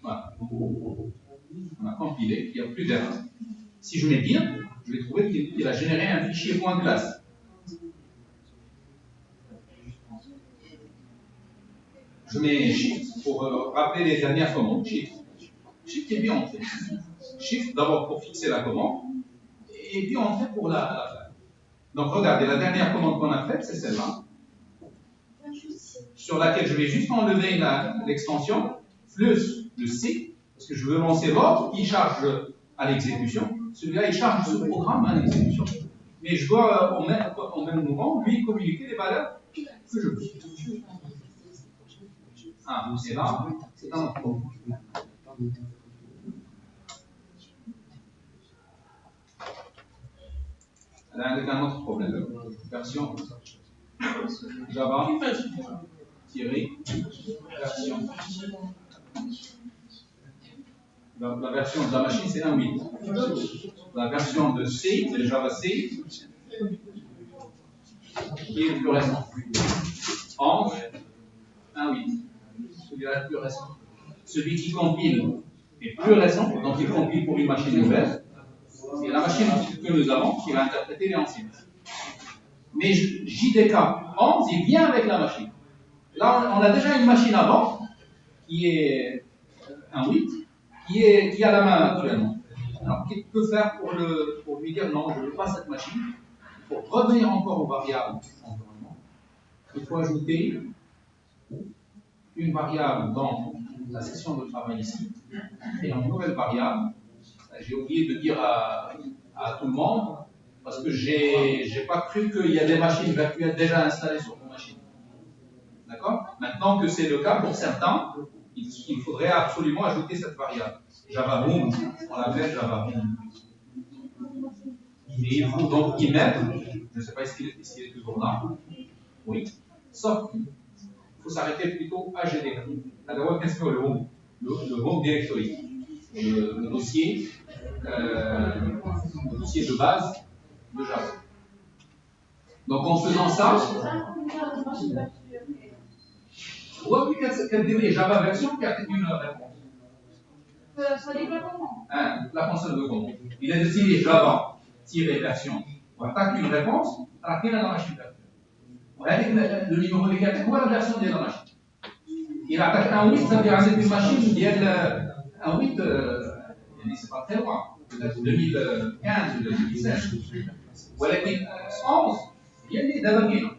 Voilà. On a compilé, il n'y a plus d'erreur. Si je mets bien, je vais trouver qu'il a généré un fichier point classe. Je mets Shift pour rappeler les dernières commandes. Shift est bien entré. Shift d'abord pour fixer la commande, et puis entré pour la faire. Donc regardez, la dernière commande qu'on a faite, c'est celle-là, sur laquelle je vais juste enlever l'extension, plus le C, parce que je veux lancer l'autre qui charge à l'exécution. Celui-là, il charge ce programme à l'exécution. Mais je dois, en même moment, lui communiquer les valeurs que je veux. Ah, et là, c'est un autre problème. Avec un autre problème. Version Java version. La version de la machine, c'est 1.8. La version de C, de Java C, qui est le plus récent. Ange, 1.8. Celui-là est le plus récent. Celui qui compile est plus récent, donc il compile pour une machine nouvelle. Et la machine que nous avons, qui va interpréter les anciennes. Mais JDK 11, il vient avec la machine. Là, on a déjà une machine avant, qui est un 8, qui a la main actuellement. Alors, qu'est-ce qu'il peut faire pour lui dire non, je ne veux pas cette machine? Il faut revenir encore aux variables environnement. Il faut ajouter une variable dans la section de travail ici, et une nouvelle variable. J'ai oublié de dire à tout le monde, parce que j'ai pas cru qu'il y a des machines virtuelles déjà installées sur vos machines. D'accord? Maintenant que c'est le cas pour certains, il faudrait absolument ajouter cette variable. Java Boom, on l'appelle Java Boom. Et il faut donc y mettre, je ne sais pas s'il est toujours là, oui, sauf qu'il faut s'arrêter plutôt à GDK. Alors, qu'est-ce que le home directory, le dossier de base de Java. Donc en faisant ça, on voit plus quelle délai Java version qui a une réponse. Ça dépend comment. La console de commande. Il a décidé Java-version. On attaque une réponse à laquelle on a la machine virtuelle. Le numéro de carte, quoi la version de la machine? Il attaque un 8, ça veut dire avec une machine, il y a un 8, c'est pas très loin, 2015 ou 2016. Ou avec 11, il y a des développements.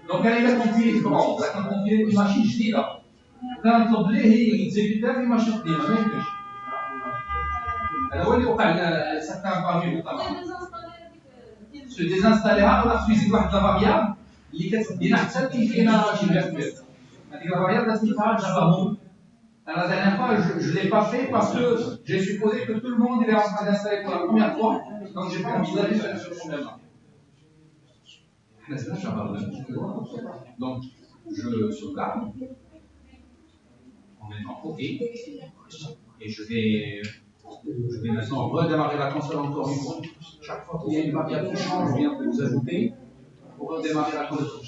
Donc, elle est compilée comment? Elle est compilée une machine جديدة. كان نطلب ليه هي يتزيكوتا في ماشين قديمة ما يمكنش. هذا هو اللي وقع لنا certains parmi notamment. Se désinstaller ولا خصو يزيد واحد لا فاريابل اللي كتدينا حتى كيفينا شي فيرتوال. هذيك لا فاريابل تسميتها جافا. La dernière fois, je ne l'ai pas fait parce que j'ai supposé que tout le monde est en train d'installer pour la première fois. Donc, j'ai pas envie d'aller sur ce problème-là. Donc, je sauvegarde en mettant OK. Et je vais maintenant redémarrer la console encore une fois. Chaque fois qu'il y a une variable qui change, je viens de vous ajouter pour redémarrer la console.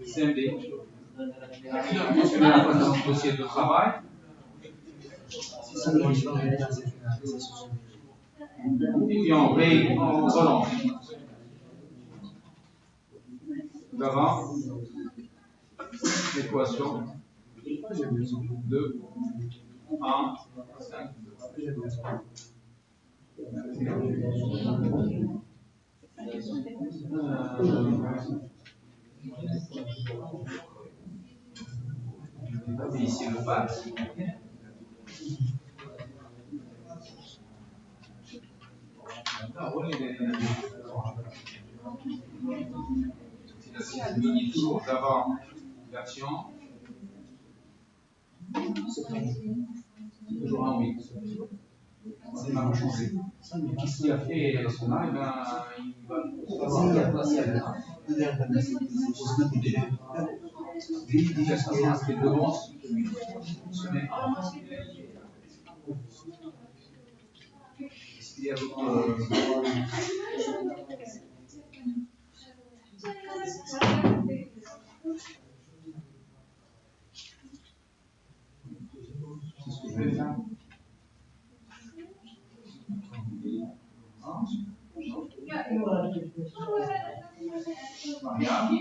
CMD. Mentionner la page dans le dossier de travail. Et puis on relance. D'avant, l'équation 2, 1, 5. Ici le bac. C'est toujours Java version. Toujours un 8. C'est mal changé. Qu'est-ce qu'il a fait son âme? Il va Est-ce qu'il y a c'est ce que je vais faire. Variable.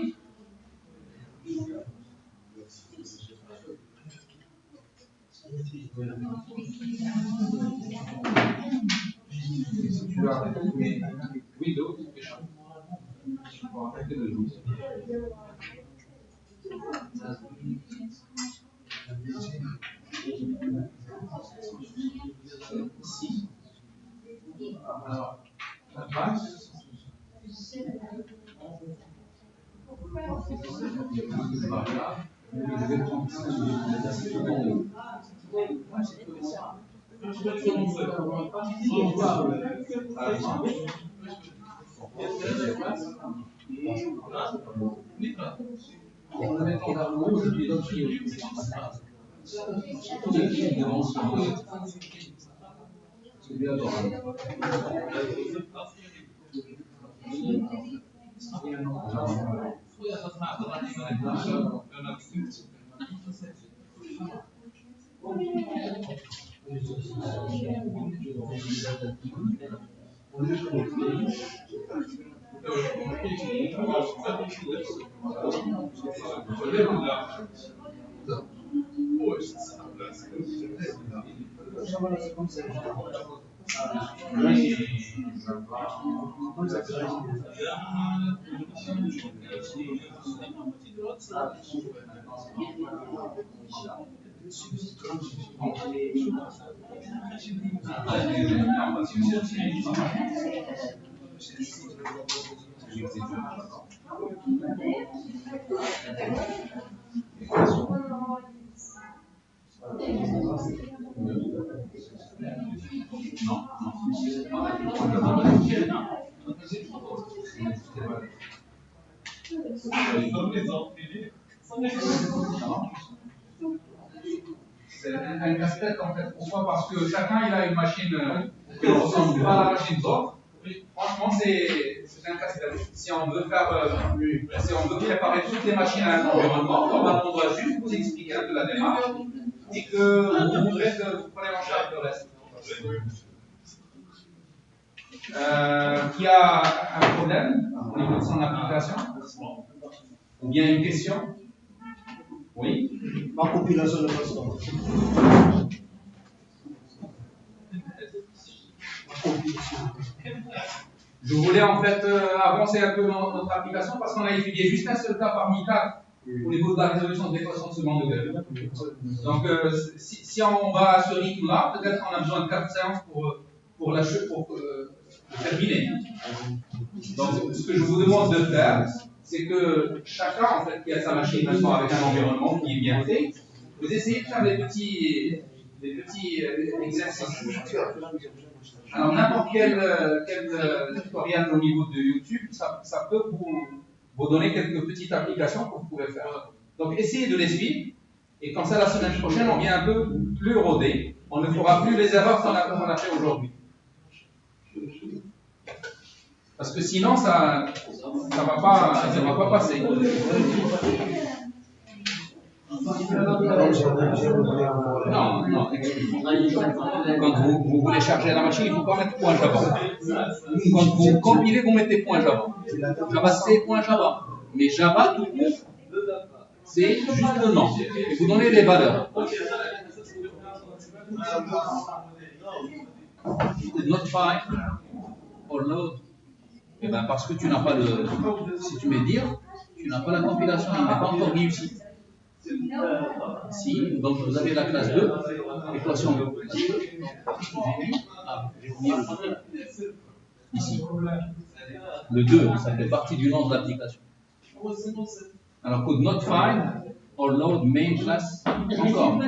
Tu vas mais Windows, pour attaquer le loup. Ici. Alors, la base. Voilà. Je vais prendre ça tout en haut. En le mettant vers le haut, je lui donne priorité. C'est bien adorable. C'est un casse-tête en fait. Pourquoi? Parce que chacun il a une machine qui ne ressemble pas à la machine d'autre. Franchement, c'est un casse-tête. Si on veut préparer toutes les machines à un environnement, normalement on doit juste vous expliquer un peu la démarche et que vous prenez en charge le reste. Qui a un problème au niveau de son application? Ou bien une question? Oui? Ma compilation de passeport. Je voulais en fait avancer un peu dans notre application parce qu'on a étudié juste un seul cas parmi quatre au niveau de la résolution de l'équation de second degré. Donc si on va à ce rythme-là, peut-être on a besoin de 4 séances pour terminer. Donc ce que je vous demande de faire, c'est que chacun en fait qui a sa machine maintenant avec un environnement qui est bien fait, vous essayez de faire des petits exercices. Alors n'importe quel tutoriel au niveau de YouTube, ça peut vous donner quelques petites applications que vous pouvez faire. Donc essayez de les suivre, et comme ça la semaine prochaine on vient un peu plus rodé, on ne fera plus les erreurs qu'on a fait aujourd'hui. Parce que sinon ça va pas passer. Non, excusez-moi. Quand vous voulez charger la machine, il ne faut pas mettre point Java. Quand vous compilez, vous mettez point Java. Java c'est point Java. Mais Java tout court, c'est juste le nom. Et vous donnez des valeurs. Not file or load. Eh bien, parce que tu n'as pas si tu mets dire, tu n'as pas la compilation, elle n'est pas encore réussie. Si, donc vous avez la classe 2, équation 2. J'ai oublié le 2. Ici. Le 2, ça fait partie du nom de l'application. Alors, could not find or load main class encore.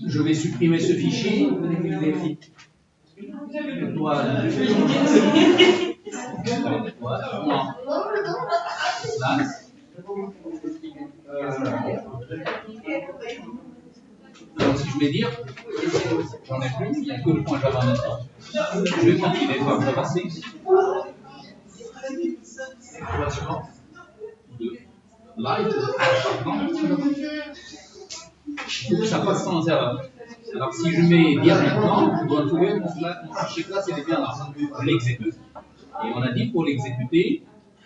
Je vais supprimer ce fichier. Alors si je vais dire, j'en ai plus, il n'y a que le point Java maintenant. Je vais compiler comme ça passer. Light. Il faut que ça passe sans erreur. Alors si je mets bien maintenant, je dois trouver mon fichier classe, il est bien là. Je l'exécute. Et on a dit pour l'exécuter,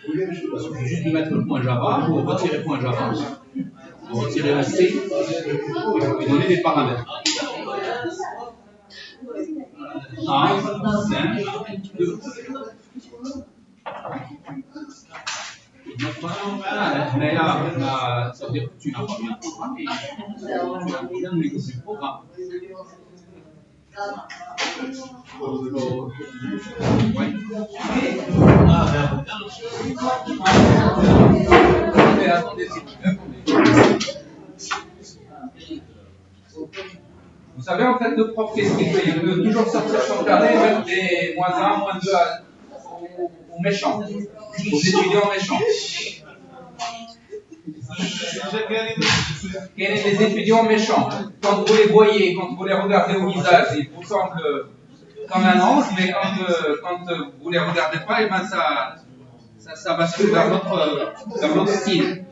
il suffit juste de mettre le point Java, vous retirez point Java, vous retirez le C, et vous lui donnez des paramètres. 1, 5, 2. Mais là, ça veut dire que tu n'as pas bien programmé. Tu as un problème au niveau du programme. Attendez. Vous savez, en fait, le prof, qu'est-ce qu'il fait? Il veut toujours sortir son carnet et mettre des -1, -2 aux méchants, aux étudiants méchants. Quels sont les étudiants méchants? Quand vous les voyez, quand vous les regardez au visage, ils vous semblent comme un ange, mais quand vous les regardez pas, et ben ça bascule vers l'autre style,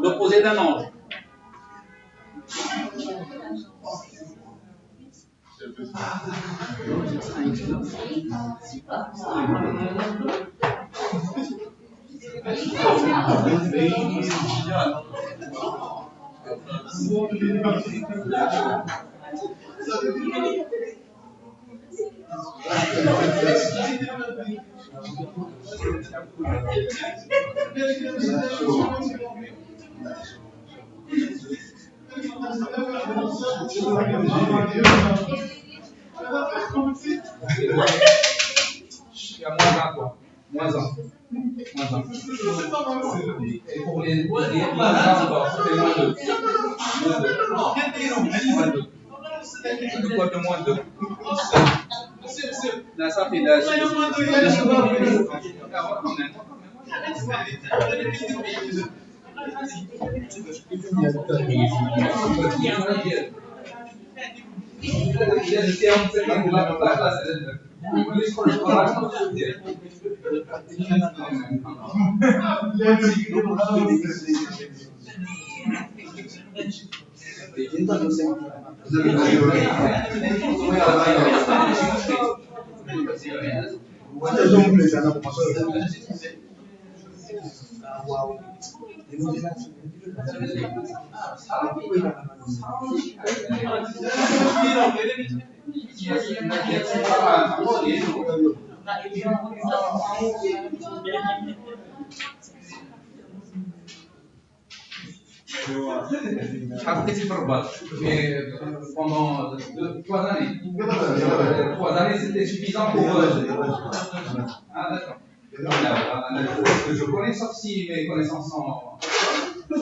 l'opposé d'un ange. Il y a -1 quoi. -1. Et pour les -1, c'est -2. Le code de -2. Là, ça fait Mais pendant 3 années. 3 années, c'était suffisant pour. Ah, d'accord. Ce que je connais, sauf si mes connaissances sont.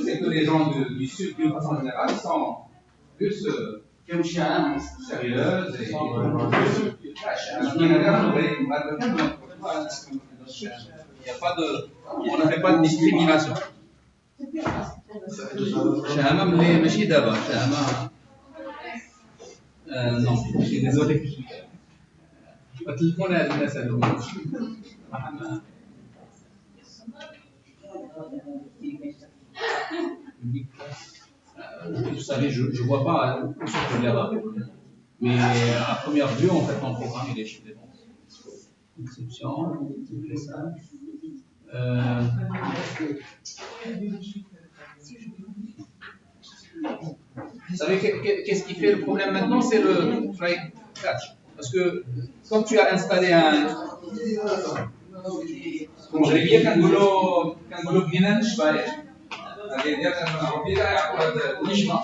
C'est que les gens du Sud, d'une façon générale, ils sont plus sérieuses et. Il n'y a pas de. On ne fait pas de discrimination. شهامة اللي ماشي دابا شهامة نو ماشي ديزولي التليفون الناس هذوك vous savez, je ne vois pas où se trouve l'erreur. Mais à première vue, en fait, on programme les chiffres des ventes. Exception, multiplication. Vous savez, qu'est-ce qui fait le problème maintenant? C'est le try catch. Parce que quand tu as installé un. Je vais dire qu'un boulot bien شبايش. هذه كان ربيع يعقد نشمة.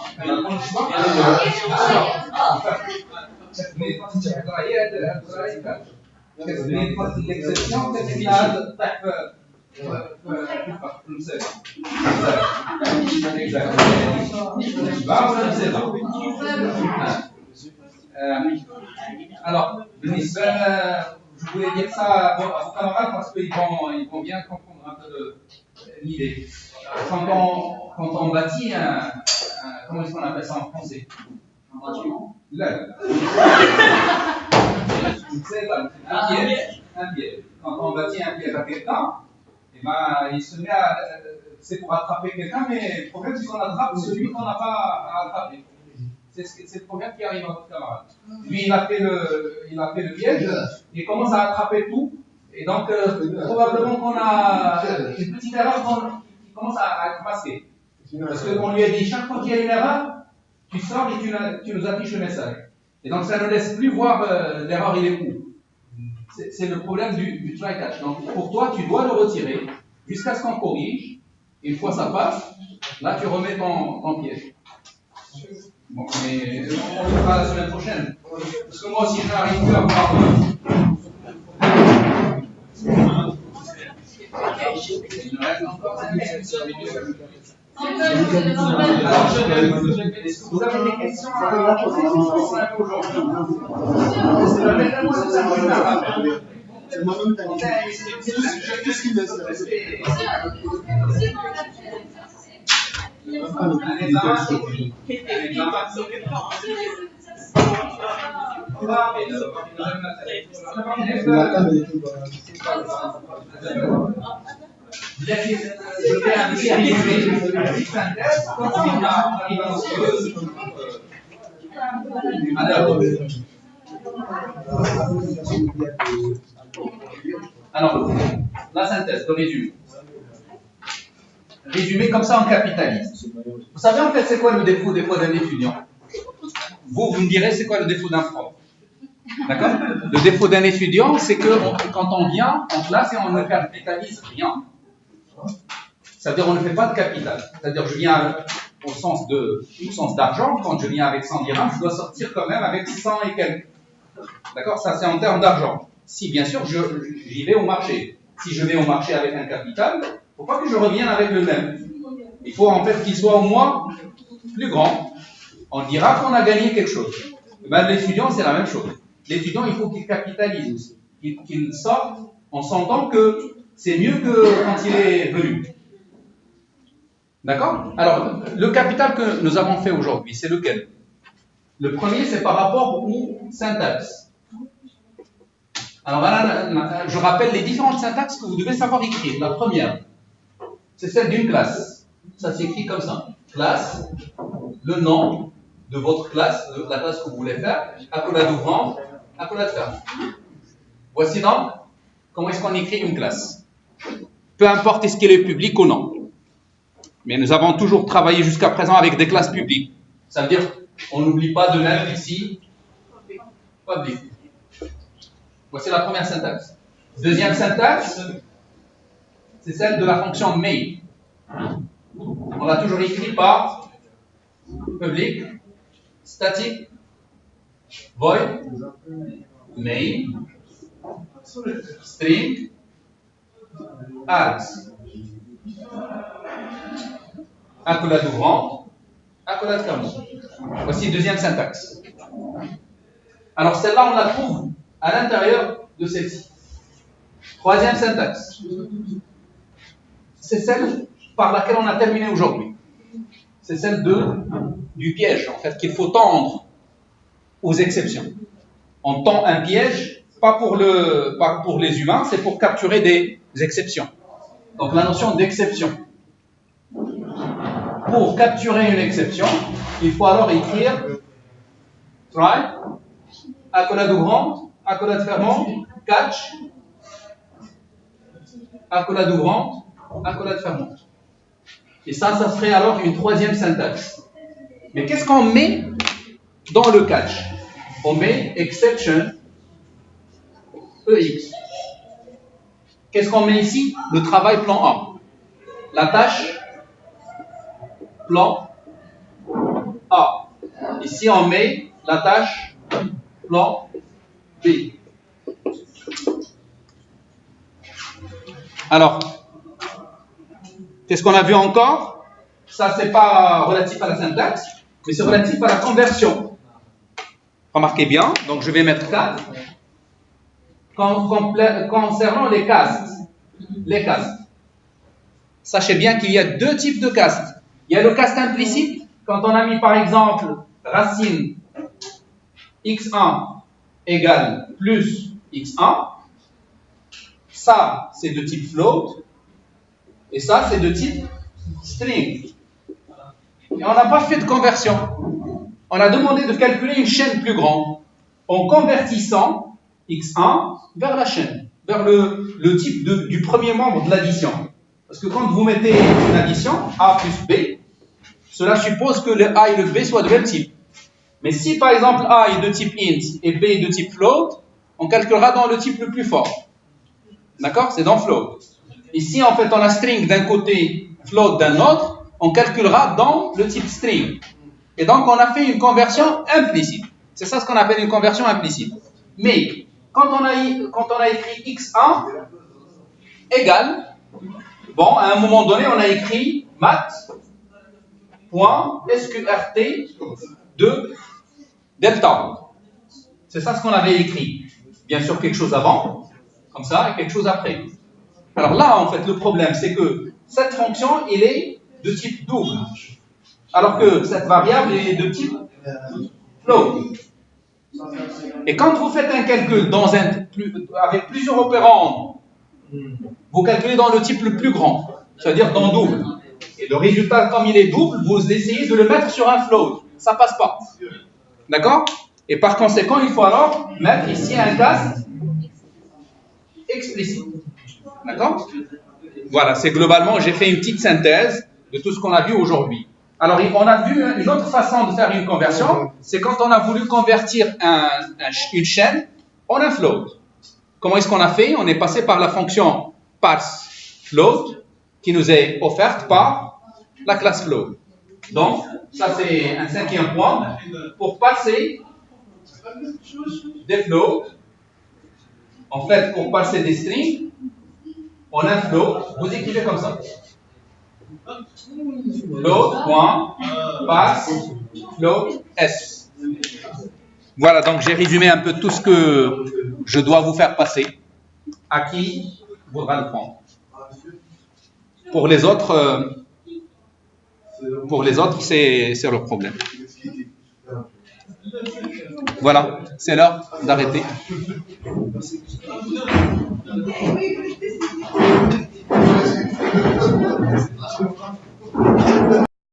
Alors, je voulais dire ça à vos camarades parce qu'ils vont bien comprendre un peu l'idée. Quand on bâtit comment est-ce qu'on appelle ça en français? Un bâtiment? Là. Un piège. Quand on bâtit un piège à quelqu'un, eh ben, il se met à. C'est pour attraper quelqu'un, mais le problème c'est qu'on attrape celui qu'on n'a pas à attraper. C'est le problème qui arrive à votre camarade. Lui, il a fait le piège, il commence à attraper tout, et donc probablement qu'on a une petite erreur qui commence à être masquée. Parce qu'on lui a dit chaque fois qu'il y a une erreur, tu sors et tu nous affiches le message. Et donc ça ne laisse plus voir l'erreur il est où. C'est le problème du try catch. Donc pour toi, tu dois le retirer jusqu'à ce qu'on corrige. Et une fois ça passe, là tu remets ton piège. Bon, mais on le fera la semaine prochaine. Parce que moi aussi, je n'arrive plus à voir. Il me reste encore 5 minutes. Alors, est-ce que vous avez des questions à poser aujourd'hui? C'est moi-même qu'est-ce qui laisse je fais un petit résumé, synthèse, quand on arrive à alors, la synthèse, le résumé. Résumé comme ça en capitalise. Vous savez en fait c'est quoi le défaut des fois d'un étudiant? Vous me direz c'est quoi le défaut d'un prof? D'accord? Le défaut d'un étudiant, c'est que quand on vient en classe et on ne capitalise rien. C'est-à-dire on ne fait pas de capital. C'est-à-dire je viens au sens d'argent, quand je viens avec 100 dirhams, je dois sortir quand même avec 100 et quelques. D'accord? Ça c'est en termes d'argent. Si bien sûr j'y vais au marché. Si je vais au marché avec un capital, il ne faut pas que je revienne avec le même. Il faut en fait qu'il soit au moins plus grand. On dira qu'on a gagné quelque chose. Ben, l'étudiant, c'est la même chose. L'étudiant, il faut qu'il capitalise aussi. Qu'il sorte en sentant que c'est mieux que quand il est venu. D'accord? Alors, le capital que nous avons fait aujourd'hui, c'est lequel? Le premier, c'est par rapport au syntaxe. Alors voilà, je rappelle les différentes syntaxes que vous devez savoir écrire. La première, c'est celle d'une classe. Ça s'écrit comme ça. Classe, le nom de votre classe, de la classe que vous voulez faire, accolade ouvrant, accolade fermant. Voici donc comment est-ce qu'on écrit une classe. Peu importe est-ce qu'elle est publique ou non. Mais nous avons toujours travaillé jusqu'à présent avec des classes publiques. Ça veut dire qu'on n'oublie pas de mettre ici public. Voici la première syntaxe. Deuxième syntaxe, c'est celle de la fonction main. On l'a toujours écrit par public, static, void, main, string, args. Accolade ouvrante, accolade fermante. Voici deuxième syntaxe. Alors celle-là, on la trouve à l'intérieur de celle-ci. Troisième syntaxe. C'est celle par laquelle on a terminé aujourd'hui. C'est celle du piège, en fait, qu'il faut tendre aux exceptions. On tend un piège, pas pour les humains, c'est pour capturer des exceptions. Donc la notion d'exception. Pour capturer une exception, il faut alors écrire try, accolade ouvrante, accolade fermante, catch, accolade ouvrante, accolade fermante. Et ça serait alors une troisième syntaxe. Mais qu'est-ce qu'on met dans le catch? On met exception EX. Qu'est-ce qu'on met ici? Le travail plan A. La tâche plan A. Ici, on met la tâche plan B. Alors, qu'est-ce qu'on a vu encore? Ça, c'est pas relatif à la syntaxe, mais c'est relatif à la conversion. Remarquez bien, donc je vais mettre 4. Concernant les castes, sachez bien qu'il y a deux types de castes. Il y a le caste implicite, quand on a mis par exemple racine x1 égale plus x1. Ça, c'est de type float, et ça, c'est de type string. Et on n'a pas fait de conversion. On a demandé de calculer une chaîne plus grande en convertissant x1 vers la chaîne, vers le type du premier membre de l'addition. Parce que quand vous mettez une addition, a plus b, cela suppose que le a et le b soient de même type. Mais si par exemple a est de type int et b est de type float, on calculera dans le type le plus fort. D'accord? C'est dans float. Ici, en fait, on a string d'un côté, float d'un autre, on calculera dans le type string. Et donc, on a fait une conversion implicite. C'est ça ce qu'on appelle une conversion implicite. Mais, quand on a écrit x1 égale, bon, à un moment donné, on a écrit mat.sqrt de delta. C'est ça ce qu'on avait écrit. Bien sûr, quelque chose avant, comme ça, et quelque chose après. Alors là, en fait, le problème, c'est que cette fonction, elle est de type double, alors que cette variable est de type float. Et quand vous faites un calcul avec plusieurs opérands, vous calculez dans le type le plus grand, c'est-à-dire dans double. Et le résultat, comme il est double, vous essayez de le mettre sur un float. Ça passe pas. D'accord? Et par conséquent, il faut alors mettre ici un cast explicite. D'accord? Voilà, c'est globalement, j'ai fait une petite synthèse de tout ce qu'on a vu aujourd'hui. Alors, on a vu une autre façon de faire une conversion, c'est quand on a voulu convertir une chaîne en un float. Comment est-ce qu'on a fait? On est passé par la fonction parseFloat qui nous est offerte par la classe float. Donc, ça c'est un cinquième point. Pour passer des floats, en fait, pour passer des strings, on a un float, vous écrivez comme ça. Float.parseFloat.s. Voilà, donc j'ai résumé un peu tout ce que je dois vous faire passer. À qui voudra le prendre? Pour les autres, c'est le problème. Voilà, c'est l'heure d'arrêter. Oui,